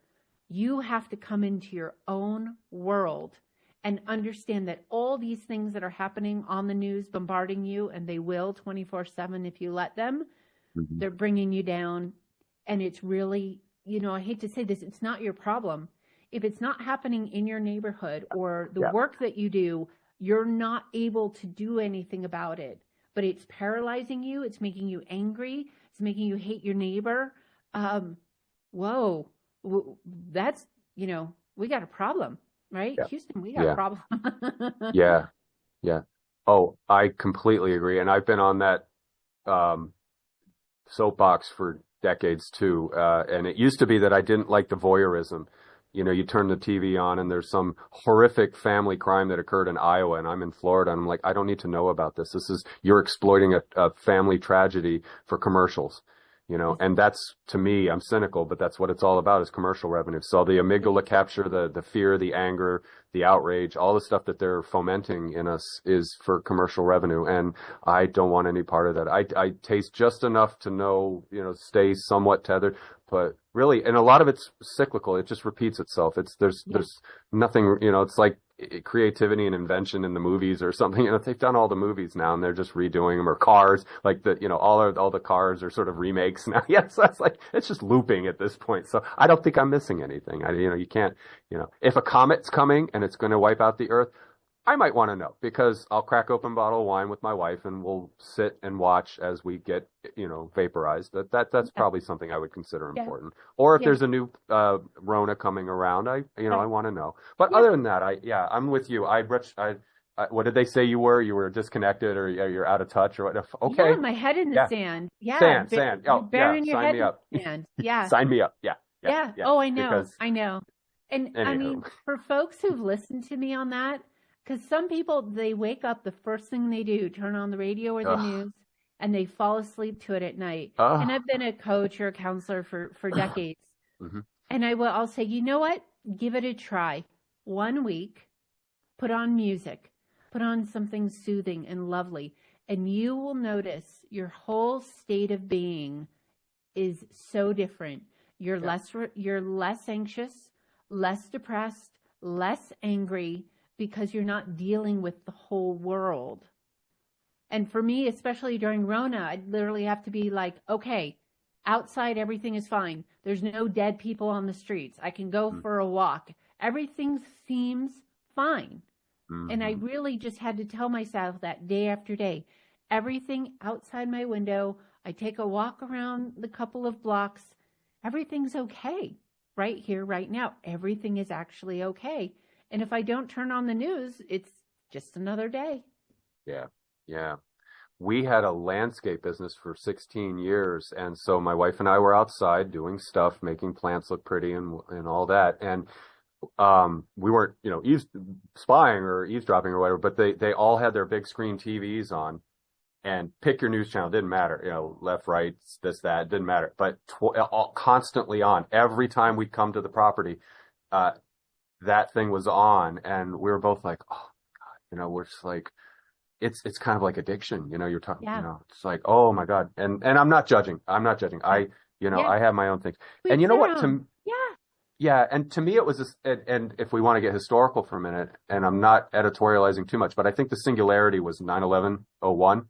you have to come into your own world and understand that all these things that are happening on the news, bombarding you, and they will 24/7 if you let them, they're bringing you down. And it's really, I hate to say this, it's not your problem. If it's not happening in your neighborhood or the work that you do, you're not able to do anything about it. But it's paralyzing you. It's making you angry. It's making you hate your neighbor. Whoa, that's, we got a problem, right? Yeah. Houston, we got a problem. Yeah. Oh, I completely agree. And I've been on that soapbox for decades too. And it used to be that I didn't like the voyeurism. You turn the TV on and there's some horrific family crime that occurred in Iowa, and I'm in Florida, and I'm like, I don't need to know about this. You're exploiting a family tragedy for commercials, and that's, to me, I'm cynical, but that's what it's all about, is commercial revenue. So the amygdala capture, the fear, the anger, the outrage, all the stuff that they're fomenting in us is for commercial revenue. And I don't want any part of that. I taste just enough to know, stay somewhat tethered. But really, and a lot of it's cyclical. It just repeats itself. There's nothing, it's like creativity and invention in the movies or something. They've done all the movies now and they're just redoing them, or Cars, like all the Cars are sort of remakes now. Yes, that's like, it's just looping at this point. So I don't think I'm missing anything. You can't, if a comet's coming and it's going to wipe out the Earth, I might want to know, because I'll crack open a bottle of wine with my wife and we'll sit and watch as we get, vaporized. That's probably something I would consider important. Or if there's a new Rona coming around, I want to know. But other than that, I'm with you. What did they say you were? You were disconnected, or you're out of touch, or what? Okay. Yeah, my head in the sand. Yeah. Sand. Oh, burying your sign head me up. in the sand. Yeah. Sign me up. Yeah. Oh, I know. Because, I know. And anywho. I mean, for folks who've listened to me on that, because some people, they wake up, the first thing they do, turn on the radio or the news, and they fall asleep to it at night. And I've been a coach or a counselor for decades. And I'll say, you know what? Give it a try. 1 week, put on music, put on something soothing and lovely, and you will notice your whole state of being is so different. You're less anxious, less depressed, less angry, because you're not dealing with the whole world. And for me, especially during Rona, I'd literally have to be like, okay, outside everything is fine. There's no dead people on the streets. I can go for a walk. Everything seems fine. And I really just had to tell myself that day after day. Everything outside my window, I take a walk around the couple of blocks. Everything's okay. Right here, right now. Everything is actually okay. And if I don't turn on the news, it's just another day. Yeah. We had a landscape business for 16 years. And so my wife and I were outside doing stuff, making plants look pretty and all that. And we weren't, spying or eavesdropping or whatever, but they all had their big screen TVs on, and pick your news channel. Didn't matter, left, right, this, that, didn't matter. But constantly on. Every time we'd come to the property, that thing was on, and we were both like, oh God, we're just like, it's kind of like addiction, you're talking, it's like, oh my God. And I'm not judging. I have my own things. And you know what, and to me it was this, and if we want to get historical for a minute, and I'm not editorializing too much, but I think the singularity was 9/11/01,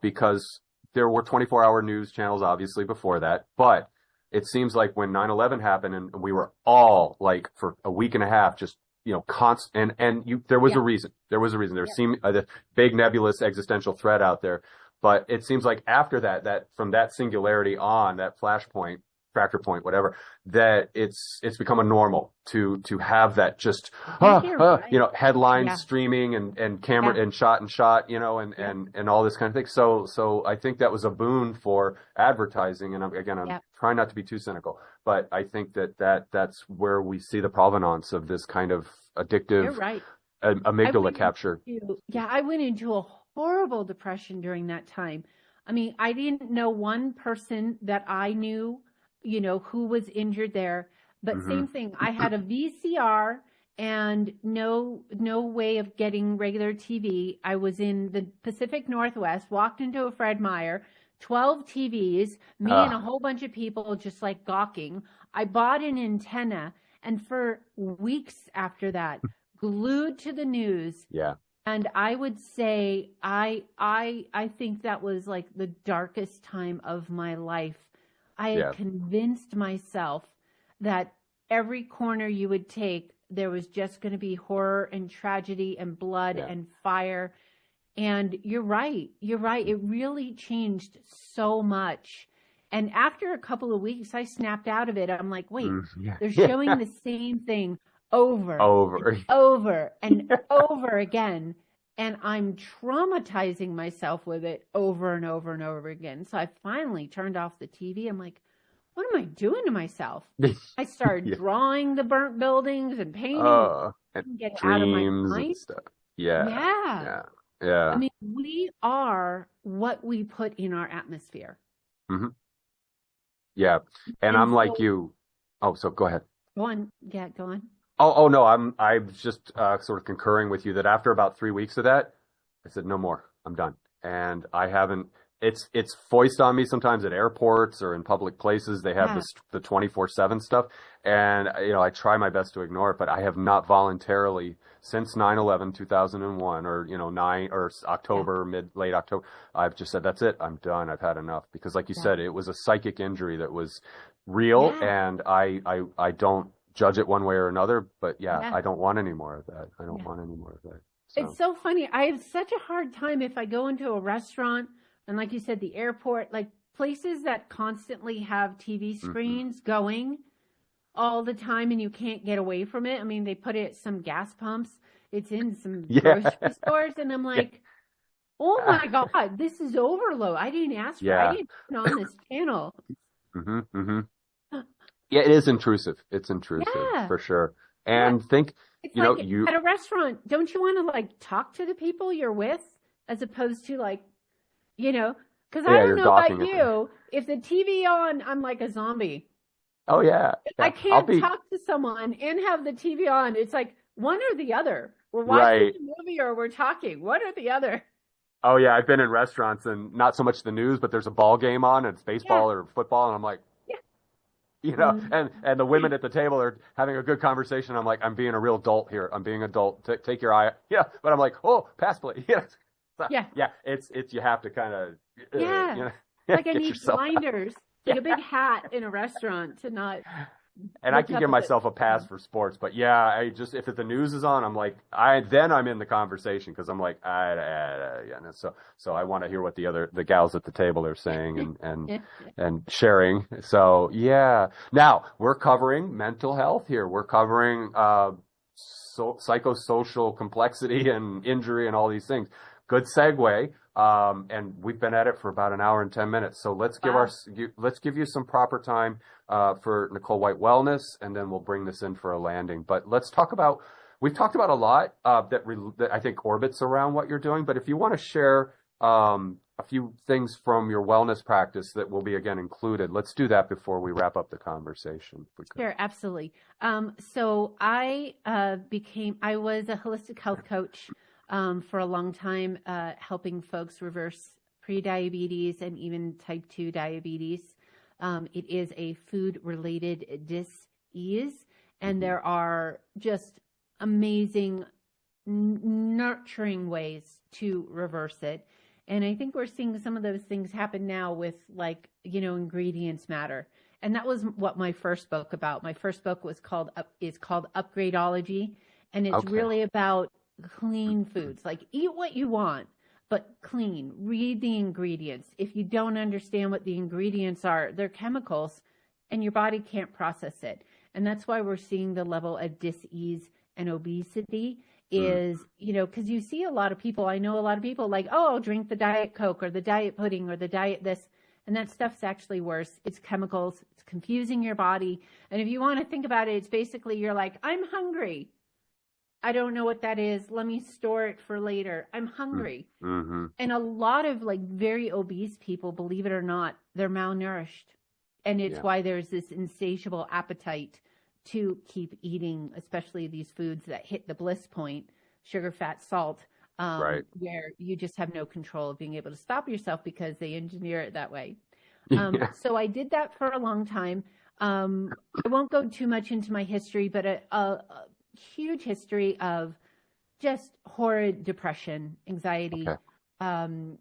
because there were 24-hour news channels obviously before that, but it seems like when 9/11 happened and we were all like for a week and a half just there was Yeah. a reason. There was a reason. There seemed the big nebulous existential threat out there, but it seems like after that from that singularity on, that flashpoint, fracture point, whatever, that it's become a normal to have that just headlines Yeah. streaming and camera and shot, and all this kind of thing. So I think that was a boon for advertising. And I'm trying not to be too cynical, but I think that's where we see the provenance of this kind of addictive amygdala capture. I went into a horrible depression during that time. I mean, I didn't know one person that I knew, who was injured there, but same thing. I had a VCR and no way of getting regular TV. I was in the Pacific Northwest, walked into a Fred Meyer, 12 TVs, me and a whole bunch of people just like gawking. I bought an antenna, and for weeks after that, glued to the news. Yeah. And I would say I think that was like the darkest time of my life. I had convinced myself that every corner you would take, there was just going to be horror and tragedy and blood and fire. And you're right. It really changed so much. And after a couple of weeks, I snapped out of it. I'm like, wait, they're showing the same thing over and over again. And I'm traumatizing myself with it over and over and over again. So I finally turned off the TV. I'm like, what am I doing to myself? I started drawing the burnt buildings and painting and get dreams out of my mind. And stuff. Yeah. I mean, we are what we put in our atmosphere. Mm-hmm. Yeah. And I'm like you. Oh, so go ahead. Go on. Yeah, go on. Oh no, I'm just sort of concurring with you that after about 3 weeks of that, I said, no more, I'm done. And I haven't, it's foisted on me sometimes at airports or in public places. They have the 24/7 stuff. And, I try my best to ignore it, but I have not voluntarily since 9/11, 2001 or October, late October. I've just said, that's it. I'm done. I've had enough because like you said, it was a psychic injury that was real. And I don't judge it one way or another, but I don't want any more of that. I don't want any more of that. So. It's so funny. I have such a hard time if I go into a restaurant and like you said, the airport, like places that constantly have TV screens going all the time and you can't get away from it. I mean, they put it at some gas pumps. It's in some grocery stores. And I'm like, oh my God, this is overload. I didn't ask for it. I didn't turn on this channel. Yeah, it is intrusive. It's intrusive for sure. And think, it's you at a restaurant, don't you want to like talk to the people you're with as opposed to like, because I don't know about you. If the TV on, I'm like a zombie. Oh yeah. I can't talk to someone and have the TV on. It's like one or the other. We're watching a movie or we're talking. One or the other. Oh yeah, I've been in restaurants and not so much the news, but there's a ball game on and it's baseball or football, and I'm like. And the women at the table are having a good conversation. I'm like, I'm being a real adult here. I'm being adult. Take your eye. But I'm like, oh, pass play. It's you have to kind of like I need blinders, like a big hat in a restaurant to not. And I can give myself a pass for sports, but if the news is on, I'm like, then I'm in the conversation because I'm like, so I want to hear what the gals at the table are saying and sharing. So now we're covering mental health here. We're covering psychosocial complexity and injury and all these things. Good segue. And we've been at it for about an hour and 10 minutes. So let's give you some proper time for Nicole White Wellness, and then we'll bring this in for a landing. But let's talk about, we've talked about a lot that I think orbits around what you're doing. But if you want to share a few things from your wellness practice that will be again included, let's do that before we wrap up the conversation. Sure, absolutely. So I was a holistic health coach for a long time, helping folks reverse prediabetes and even type 2 diabetes. It is a food-related dis-ease, and there are just amazing, nurturing ways to reverse it. And I think we're seeing some of those things happen now with ingredients matter. And that was what my first book about. My first book is called Upgradeology. And it's Okay. really about clean foods, like eat what you want, but clean. Read the ingredients. If you don't understand what the ingredients are, they're chemicals and your body can't process it. And that's why we're seeing the level of dis-ease and obesity Mm. is, because you see a lot of people, I know a lot of people like, oh, I'll drink the Diet Coke or the Diet Pudding or the Diet this. And that stuff's actually worse. It's chemicals. It's confusing your body. And if you want to think about it, it's basically you're like, I'm hungry. I don't know what that is. Let me store it for later. I'm hungry. Mm-hmm. And a lot of like very obese people, believe it or not, they're malnourished. And it's Yeah. why there's this insatiable appetite to keep eating, especially these foods that hit the bliss point, sugar, fat, salt, Right. where you just have no control of being able to stop yourself because they engineer it that way. Yeah. So I did that for a long time. I won't go too much into my history, but a huge history of just horrid depression, anxiety, Okay. um,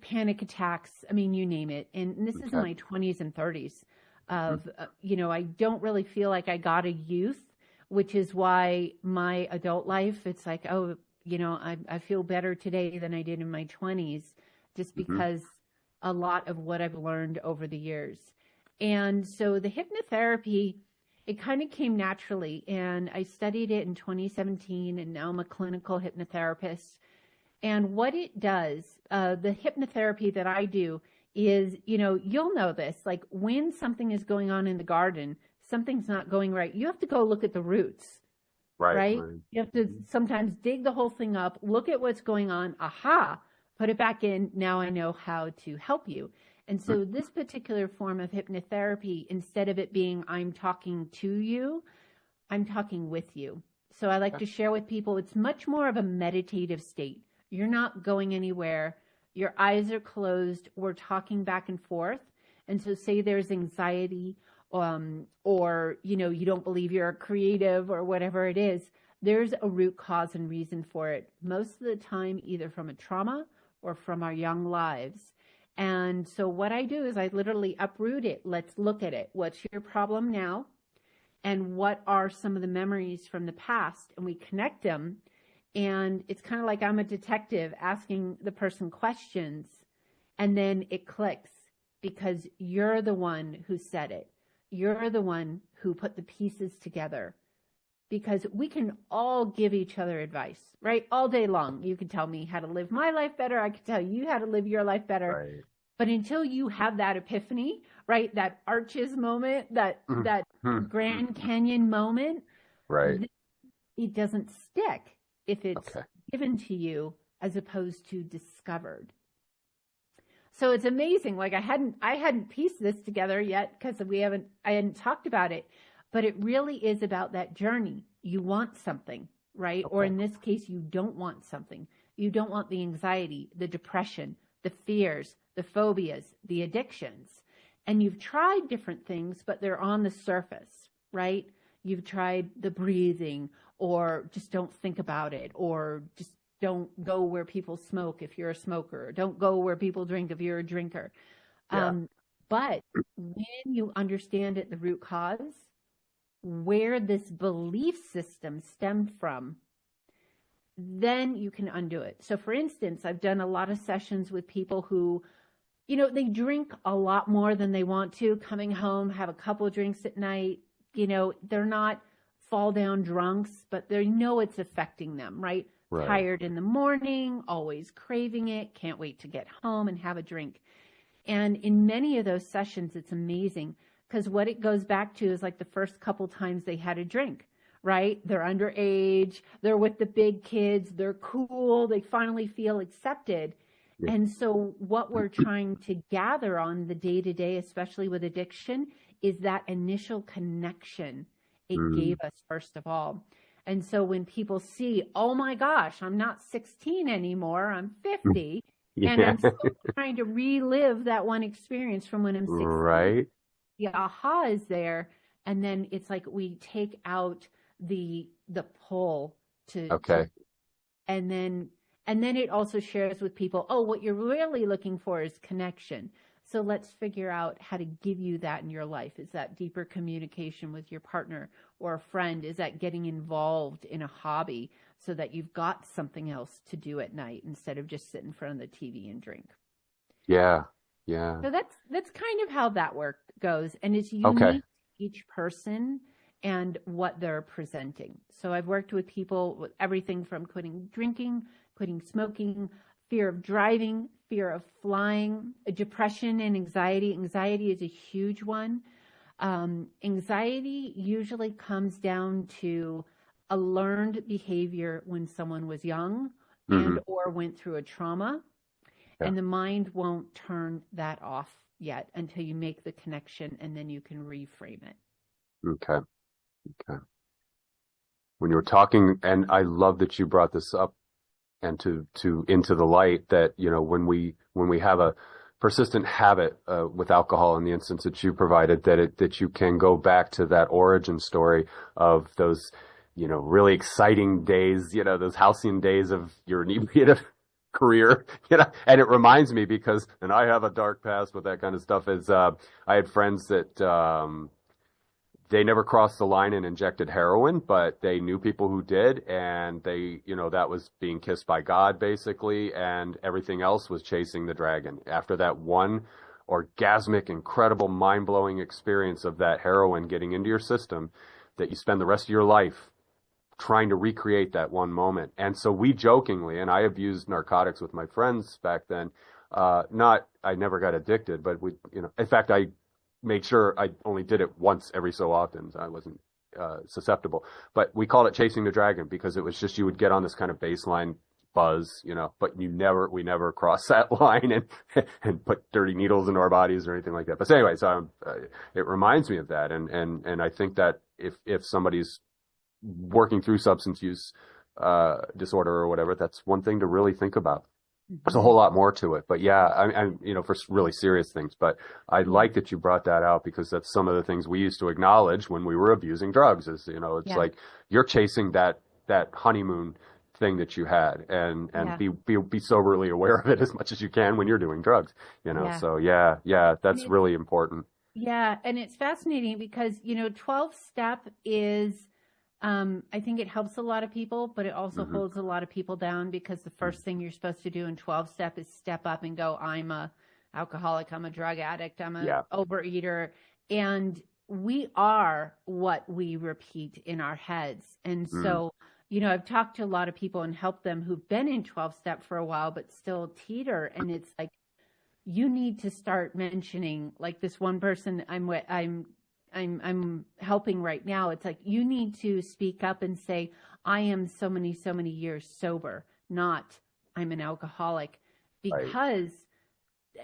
panic attacks. I mean, you name it. And this is in Okay. my 20s and 30s of, I don't really feel like I got a youth, which is why my adult life, it's like, oh, I feel better today than I did in my 20s, just Mm-hmm. because a lot of what I've learned over the years. And so the hypnotherapy, it kind of came naturally, and I studied it in 2017, and now I'm a clinical hypnotherapist. And what it does, the hypnotherapy that I do is, you'll know this, like when something is going on in the garden, something's not going right, you have to go look at the roots, Right. right? Right. You have to sometimes dig the whole thing up, look at what's going on, aha, put it back in, now I know how to help you. And so this particular form of hypnotherapy, instead of it being I'm talking to you, I'm talking with you. So I like to share with people, it's much more of a meditative state. You're not going anywhere. Your eyes are closed. We're talking back and forth. And so say there's anxiety, or, you don't believe you're creative or whatever it is, there's a root cause and reason for it. Most of the time, either from a trauma or from our young lives. And so what I do is I literally uproot it. Let's look at it. What's your problem now? And what are some of the memories from the past? And we connect them. And it's kind of like I'm a detective asking the person questions, and then it clicks because you're the one who said it. You're the one who put the pieces together, because we can all give each other advice, right? All day long. You can tell me how to live my life better. I can tell you how to live your life better. Right. But until you have that epiphany, right? That arches moment, that Grand Canyon moment, Right. it doesn't stick if it's Okay. given to you as opposed to discovered. So it's amazing. Like I hadn't pieced this together yet because I hadn't talked about it, but it really is about that journey. You want something, right? Okay. Or in this case, you don't want something. You don't want the anxiety, the depression, the fears, the phobias, the addictions. And you've tried different things, but they're on the surface, right? You've tried the breathing, or just don't think about it, or just don't go where people smoke if you're a smoker. Don't go where people drink if you're a drinker. Yeah. But when you understand at the root cause, where this belief system stemmed from, then you can undo it. So for instance, I've done a lot of sessions with people who, they drink a lot more than they want to, coming home, have a couple of drinks at night. They're not fall down drunks, but they know it's affecting them, right? Right. Tired in the morning, always craving it, can't wait to get home and have a drink. And in many of those sessions, it's amazing because what it goes back to is like the first couple times they had a drink, right? They're underage, they're with the big kids, they're cool, they finally feel accepted. Yeah. And so what we're trying to gather on the day-to-day, especially with addiction, is that initial connection it gave us first of all. And so when people see, oh my gosh, I'm not 16 anymore, I'm 50, Yeah. and I'm still trying to relive that one experience from when I'm 16. Right. The aha is there, and then it's like we take out the pull to Okay. and then it also shares with people, oh, what you're really looking for is connection. So let's figure out how to give you that in your life. Is that deeper communication with your partner or a friend is at getting involved in a hobby so that you've got something else to do at night instead of just sit in front of the TV and drink. Yeah. Yeah. So that's kind of how that work goes. And it's Okay. unique to each person and what they're presenting. So I've worked with people with everything from quitting drinking, quitting smoking, fear of driving, fear of flying, depression and anxiety. Anxiety is a huge one. Anxiety usually comes down to a learned behavior when someone was young Hmm. and or went through a trauma, Yeah. and the mind won't turn that off yet until you make the connection, and then you can reframe it. Okay. Okay. When you were talking, and I love that you brought this up and to into the light that, when we have a persistent habit with alcohol in the instance that you provided, that you can go back to that origin story of those, really exciting days, those halcyon days of your inebriated career, and it reminds me because, and I have a dark past with that kind of stuff, is I had friends that they never crossed the line and injected heroin, but they knew people who did, and they, that was being kissed by God, basically, and everything else was chasing the dragon. After that one orgasmic, incredible, mind-blowing experience of that heroin getting into your system, that you spend the rest of your life trying to recreate that one moment. And so we jokingly, and I abused narcotics with my friends back then, I never got addicted, but in fact, I made sure I only did it once every so often. So I wasn't susceptible. But we called it chasing the dragon because it was just you would get on this kind of baseline buzz, but we never crossed that line and put dirty needles into our bodies or anything like that. But so anyway, so it reminds me of that, and I think that if somebody's working through substance use disorder or whatever, that's one thing to really think about. There's a whole lot more to it, but yeah, I'm for really serious things. But I like that you brought that out because that's some of the things we used to acknowledge when we were abusing drugs. Is it's Yeah. like you're chasing that honeymoon thing that you had, and be soberly aware of it as much as you can when you're doing drugs. Yeah. So yeah, that's really important. Yeah, and it's fascinating because 12-step is I think it helps a lot of people, but it also Hmm. holds a lot of people down because the first thing you're supposed to do in 12-step is step up and go, I'm a alcoholic, I'm a drug addict, I'm a overeater. And we are what we repeat in our heads. And so, I've talked to a lot of people and helped them who've been in 12-step for a while, but still teeter. And it's like, you need to start mentioning, like this one person I'm helping right now. It's like, you need to speak up and say, I am so many years sober, not I'm an alcoholic, because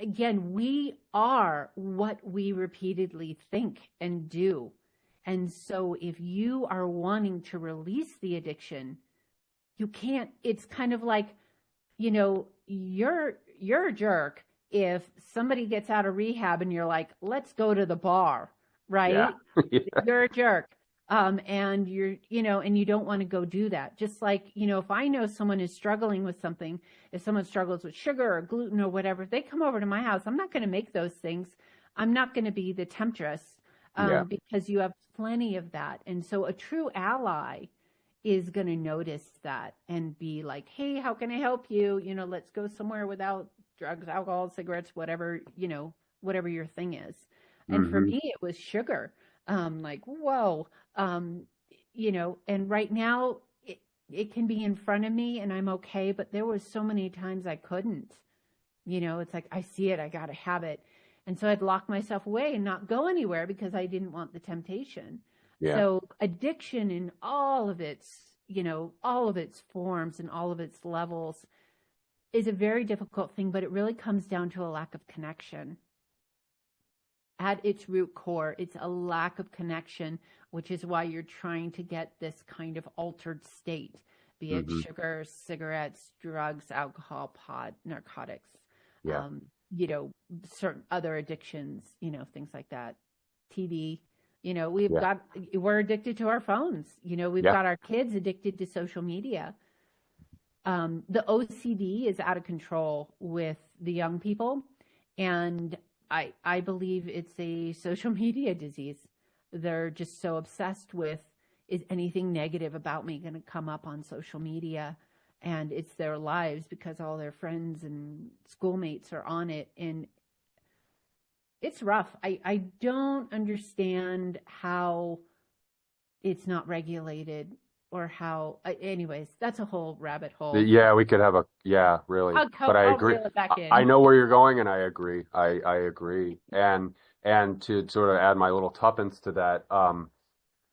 again, we are what we repeatedly think and do. And so if you are wanting to release the addiction, you can't, it's kind of like, you're a jerk if somebody gets out of rehab and you're like, let's go to the bar. Right? Yeah. You're a jerk. And and you don't want to go do that. Just like, if I know someone is struggling with something, if someone struggles with sugar or gluten or whatever, if they come over to my house, I'm not going to make those things. I'm not going to be the temptress, because you have plenty of that. And so a true ally is going to notice that and be like, hey, how can I help you? Let's go somewhere without drugs, alcohol, cigarettes, whatever, whatever your thing is. And for me, it was sugar. Like, whoa, and right now it can be in front of me and I'm okay. But there was so many times I couldn't, it's like, I see it, I got to have it. And so I'd lock myself away and not go anywhere because I didn't want the temptation. Yeah. So addiction in all of its forms and all of its levels is a very difficult thing, but it really comes down to a lack of connection. At its root core, it's a lack of connection, which is why you're trying to get this kind of altered state, be it sugar, cigarettes, drugs, alcohol, pot, narcotics, certain other addictions, things like that. TV, we're addicted to our phones. We've got our kids addicted to social media. The OCD is out of control with the young people, and I believe it's a social media disease. They're just so obsessed with is anything negative about me going to come up on social media? And it's their lives because all their friends and schoolmates are on it. And it's rough. I don't understand how it's not regulated, or how, anyways, that's a whole rabbit hole. Yeah, we could have really. But I agree. Reel it back in. I know where you're going, and I agree. I agree. And to sort of add my little tuppence to that,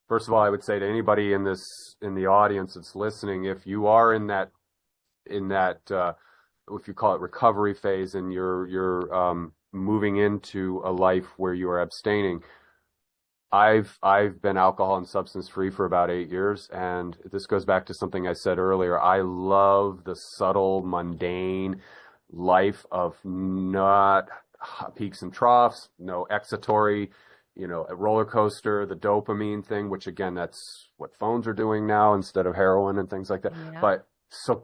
first of all, I would say to anybody in the audience that's listening, if you are in that if you call it recovery phase, and you're moving into a life where you are abstaining. I've been alcohol and substance free for about 8 years, and this goes back to something I said earlier. I love the subtle, mundane life of not peaks and troughs, no excitatory, a roller coaster, the dopamine thing, which again, that's what phones are doing now instead of heroin and things like that. Yeah. But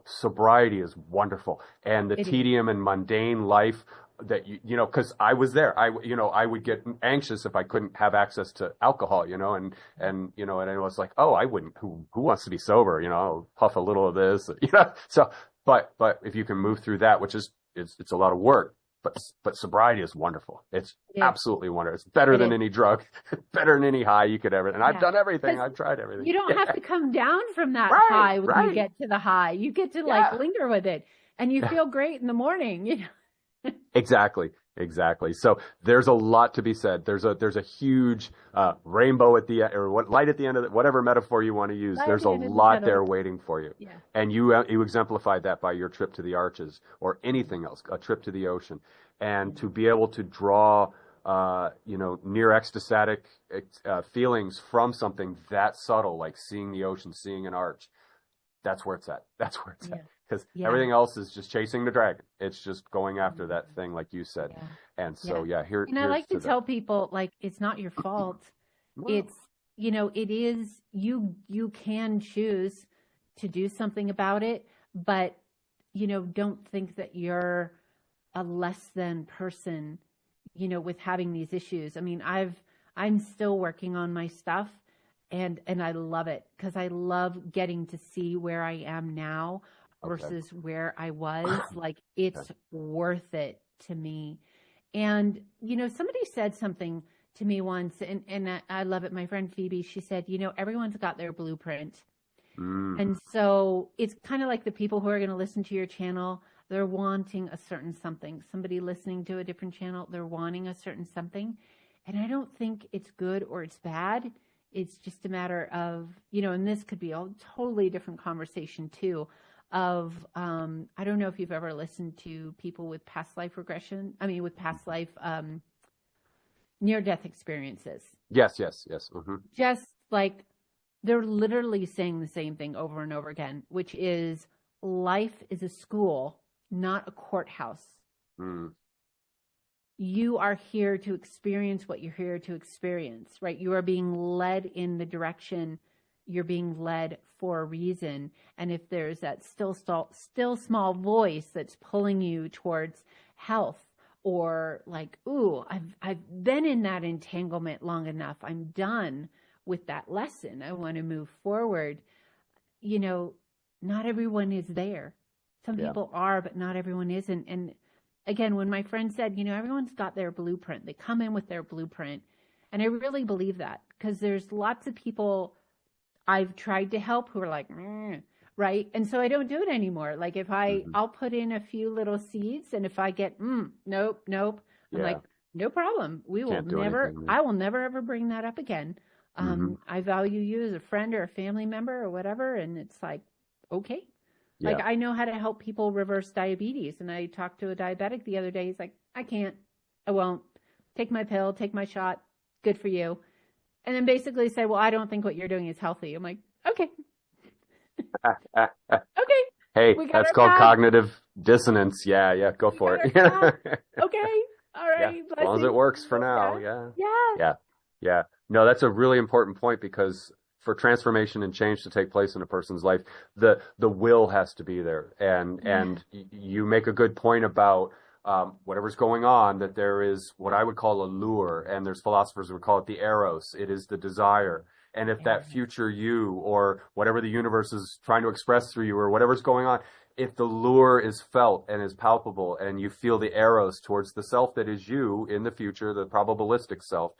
sobriety is wonderful, and the tedium and mundane life that because I was there. I would get anxious if I couldn't have access to alcohol, and I was like, oh, I wouldn't. Who wants to be sober? I'll puff a little of this, So, but if you can move through that, which is it's a lot of work, but sobriety is wonderful. It's absolutely wonderful. It's better than any drug, better than any high you could ever. And I've done everything. I've tried everything. You don't have to come down from that high when you get to the high. You get to linger with it, and you feel great in the morning. Exactly. So there's a lot to be said. There's a huge rainbow at the end, or light at the end of it, whatever metaphor you want to use. There's a lot there waiting for you. Yeah. And you exemplified that by your trip to the Arches or anything else, a trip to the ocean, and to be able to draw near ecstatic feelings from something that subtle, like seeing the ocean, seeing an arch. That's where it's at. Because everything else is just chasing the dragon. It's just going after that thing, like you said. Yeah. And so, here. And I like to tell people, like, it's not your fault. Wow. It's, it is, you can choose to do something about it, but, don't think that you're a less than person, with having these issues. I mean, I'm still working on my stuff, and I love it, because I love getting to see where I am now versus where I was. Like, it's worth it to me. And, somebody said something to me once, and I love it. My friend Phoebe, she said, everyone's got their blueprint. And so it's kind of like the people who are going to listen to your channel, they're wanting a certain something. Somebody listening to a different channel, they're wanting a certain something. And I don't think it's good or it's bad. It's just a matter of, and this could be a totally different conversation too, of, I don't know if you've ever listened to people with past life regression. I mean, with past life, near-death experiences. Yes. Mm-hmm. Just like, they're literally saying the same thing over and over again, which is life is a school, not a courthouse. You are here to experience what you're here to experience, right? You are being led in the direction you're being led for a reason. And if there's that still small voice that's pulling you towards health, or like, ooh, I've been in that entanglement long enough. I'm done with that lesson. I want to move forward. Not everyone is there. Some people are, but not everyone isn't. And again, when my friend said, everyone's got their blueprint, they come in with their blueprint. And I really believe that, because there's lots of people I've tried to help who are like, right? And so I don't do it anymore. Like, if I'll put in a few little seeds, and if I get, nope. I'm like, no problem. I will never ever bring that up again. I value you as a friend or a family member or whatever. And it's like, okay. Yeah. Like, I know how to help people reverse diabetes. And I talked to a diabetic the other day. He's like, I can't, I won't. Take my pill, take my shot. Good for you. And then basically say, well, I don't think what you're doing is healthy. I'm like, okay. Okay. Hey, that's called cognitive dissonance. Yeah, go for it. Okay. All right. As long as it works for now. Yeah. No, that's a really important point, because for transformation and change to take place in a person's life, the will has to be there. And you make a good point about whatever's going on, that there is what I would call a lure, and there's philosophers who would call it the eros. It is the desire. And if that Yeah. future you, or whatever the universe is trying to express through you, or whatever's going on, if the lure is felt and is palpable, and you feel the arrows towards the self that is you in the future, the probabilistic self,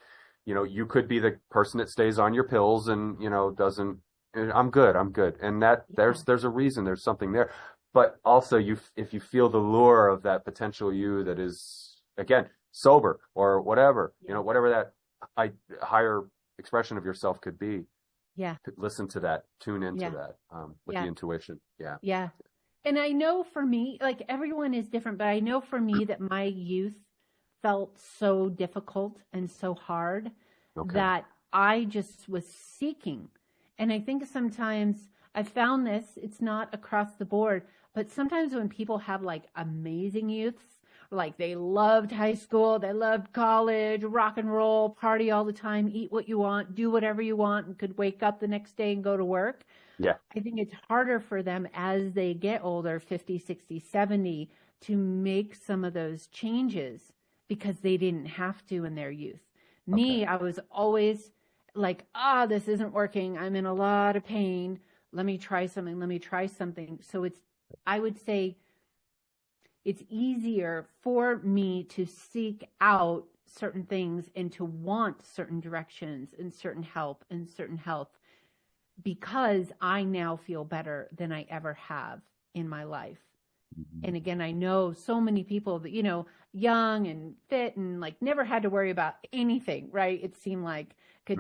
you could be the person that stays on your pills and, doesn't, I'm good. And that Yeah. there's a reason, there's something there. But also if you feel the lure of that potential you that is, again, sober or whatever, Yeah. whatever that higher expression of yourself could be, Yeah. listen to that, tune into Yeah. that, with Yeah. the intuition. Yeah. Yeah. And I know for me, like everyone is different, but I know for me that my youth felt so difficult and so hard Okay. that I just was seeking. And I think sometimes I found this, it's not across the board, but sometimes when people have like amazing youths, like they loved high school, they loved college, rock and roll, party all the time, eat what you want, do whatever you want, and could wake up the next day and go to work. Yeah. I think it's harder for them as they get older, 50, 60, 70, to make some of those changes because they didn't have to in their youth. Me, I was always like, this isn't working. I'm in a lot of pain. Let me try something. So I would say it's easier for me to seek out certain things and to want certain directions and certain help and certain health because I now feel better than I ever have in my life. Mm-hmm. And again, I know so many people that, young and fit and like never had to worry about anything, right? It seemed like could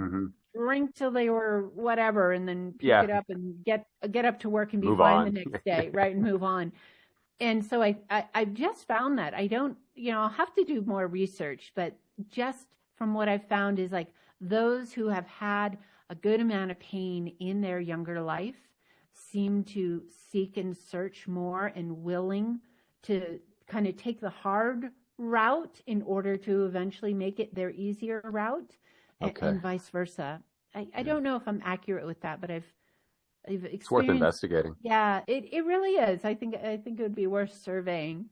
drink till they were whatever and then pick it up and get up to work and be Move fine on. the next day, right? And move on. And so I've just found that I don't, I'll have to do more research, but just from what I've found is like those who have had a good amount of pain in their younger life seem to seek and search more and willing to kind of take the hard route in order to eventually make it their easier route, and vice versa. I don't know if I'm accurate with that, but I've experienced. It's worth investigating. Yeah, it really is. I think it would be worth surveying.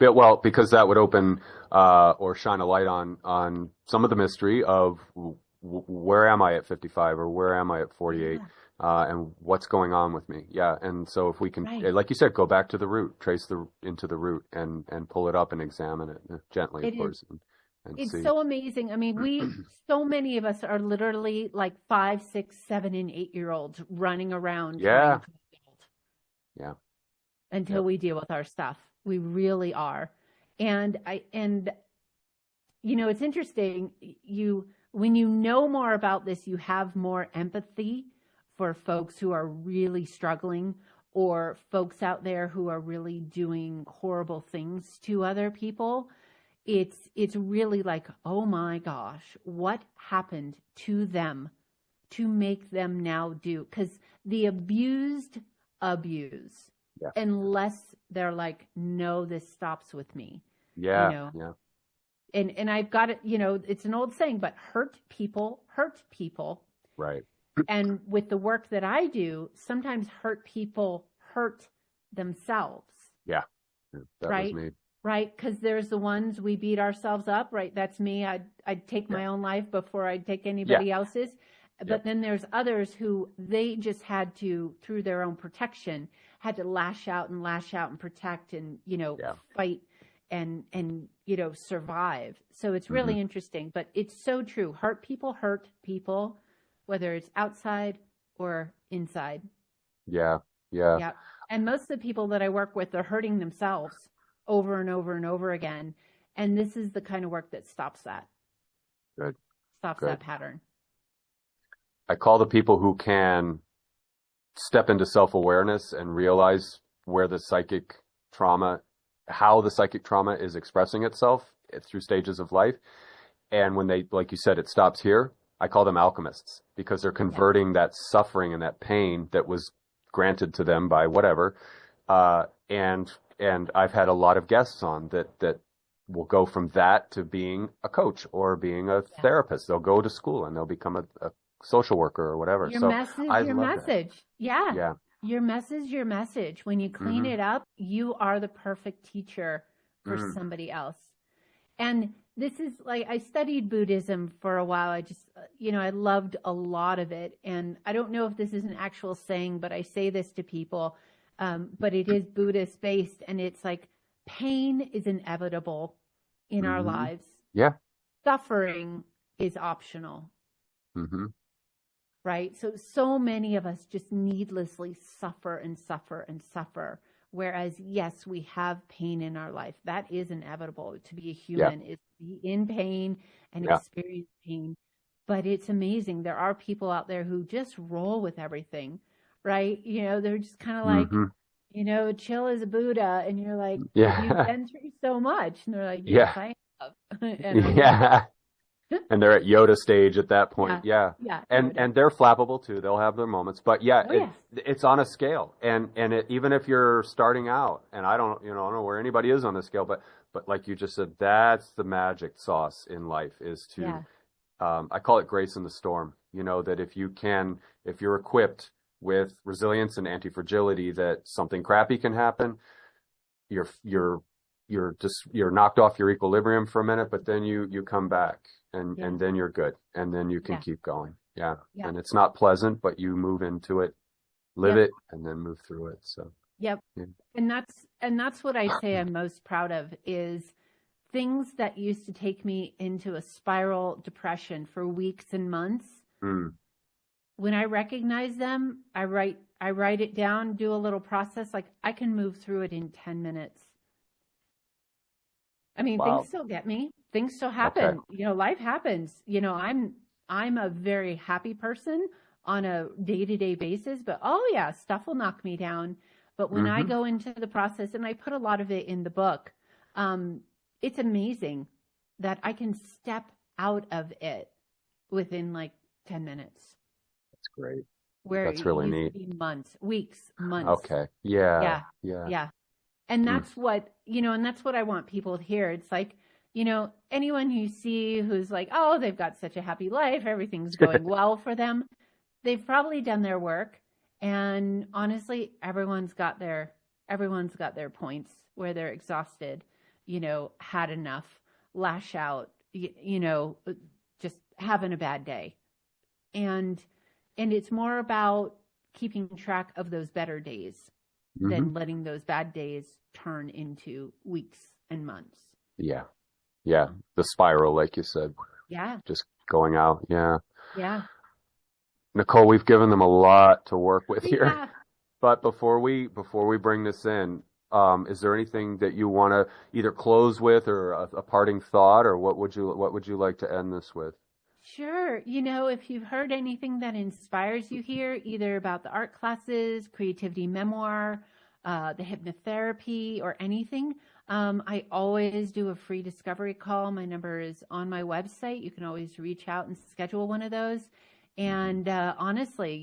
Yeah, well, because that would open or shine a light on some of the mystery of where am I at 55 or where am I at 48, and what's going on with me. Yeah, and so if we can, like you said, go back to the root, trace into the root, and pull it up and examine it gently, of course. It's see. so amazing. I mean, so many of us are literally like 5, 6, 7, and 8-year-olds running around. Yeah. Until we deal with our stuff. We really are. And it's interesting. When you know more about this, you have more empathy for folks who are really struggling or folks out there who are really doing horrible things to other people. It's really like, oh my gosh, what happened to them to make them now do? Because the abused abuse, unless they're like, no, this stops with me. Yeah. And I've got it, it's an old saying, but hurt people. Right. And with the work that I do, sometimes hurt people hurt themselves. Yeah. That was me. Right, because there's the ones we beat ourselves up, right? That's me. I'd take my own life before I'd take anybody else's. But then there's others who they just had to, through their own protection, had to lash out and protect and, fight and survive. So it's really interesting, but it's so true. Hurt people, whether it's outside or inside. Yeah. And most of the people that I work with are hurting themselves over and over and over again. And this is the kind of work that stops that. Good. Stops that pattern. I call the people who can step into self-awareness and realize where the psychic trauma, how the psychic trauma is expressing itself through stages of life. And when they, like you said, it stops here, I call them alchemists because they're converting that suffering and that pain that was granted to them by whatever, and I've had a lot of guests on that will go from that to being a coach or being a therapist. They'll go to school and they'll become a social worker or whatever. Your message. Yeah. Your message. When you clean it up, you are the perfect teacher for somebody else. And this is like, I studied Buddhism for a while. I just, I loved a lot of it. And I don't know if this is an actual saying, but I say this to people. But it is Buddhist based, and it's like pain is inevitable in our Hmm. lives. Yeah. Suffering is optional, Hmm. right? So many of us just needlessly suffer and suffer and suffer. Whereas, yes, we have pain in our life. That is inevitable. To be a Yeah. human is to be in pain and Yeah. experience pain. But it's amazing. There are people out there who just roll with everything, right? They're just kind of like, Hmm. chill as a Buddha. And you're like, but you've Yeah. been through so much. And they're like, yes, Yeah. I have. And I'm like, Yeah. And they're at Yoda stage at that point. yeah, Yeah. yeah, And Yoda. they're flappable too. They'll have their moments. But yeah, Oh, yes. it's on a scale. Even if you're starting out, and I don't know where anybody is on the scale, but like you just said, that's the magic sauce in life is to, Yeah, I call it grace in the storm. That if you're equipped with resilience and anti-fragility, that something crappy can happen. You're you're you're knocked off your equilibrium for a minute, but then you come back yeah, and then you're good, and then you can yeah, keep going. Yeah. yeah. And it's not pleasant, but you move into it, live Yep. it, and then move through it. So Yep. yeah. And that's what I say I'm most proud of is things that used to take me into a spiral depression for weeks and months. Mm. When I recognize them, I write it down, do a little process. Like I can move through it in 10 minutes. I mean, things Wow. still get me. Things still Okay. happen. Life happens. I'm a very happy person on a day-to-day basis, but oh yeah, stuff will knock me down. But when I Hmm. go into the process, and I put a lot of it in the book, um, it's amazing that I can step out of it within like 10 minutes, That's great. where it That's really used to neat. be months, weeks, months. Okay. Yeah. Yeah. Yeah. Yeah. And Mm. that's what I want people to hear. It's like, anyone you see who's like, oh, they've got such a happy life, everything's going well for them. They've probably done their work. And honestly, everyone's got their points where they're exhausted, had enough, lash out, just having a bad day. And it's more about keeping track of those better days Hmm. than letting those bad days turn into weeks and months. Yeah. Yeah. The spiral, like you said, Yeah. just going out. Yeah. Yeah. Nicole, we've given them a lot to work with here. Yeah. But before we bring this in, is there anything that you want to either close with or a parting thought, or what would you like to end this with? Sure. If you've heard anything that inspires you here, either about the art classes, Creativity Memoir, the hypnotherapy, or anything, I always do a free discovery call. My number is on my website. You can always reach out and schedule one of those. And honestly,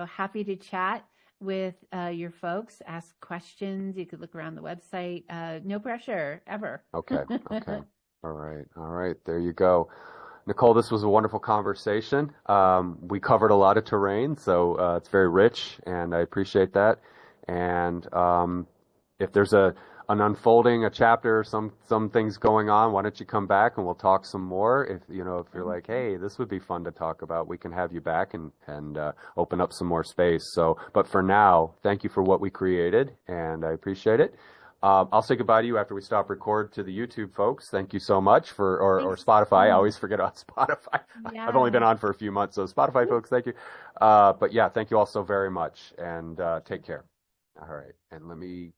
happy to chat with your folks, ask questions. You could look around the website. No pressure ever. Okay. Okay. All right. All right. There you go. Nicole, this was a wonderful conversation. We covered a lot of terrain, so it's very rich, and I appreciate that. And if there's an unfolding, a chapter, some things going on, why don't you come back and we'll talk some more? If you're like, hey, this would be fun to talk about, we can have you back and open up some more space. So, but for now, thank you for what we created, and I appreciate it. I'll say goodbye to you after we stop record to the YouTube folks. Thank you so much or Thanks Spotify. so I much. always forget about Spotify. I've only been Yeah. on for a few months, so Spotify folks, thank you. But yeah, thank you all so very much, and take care. All right, and let me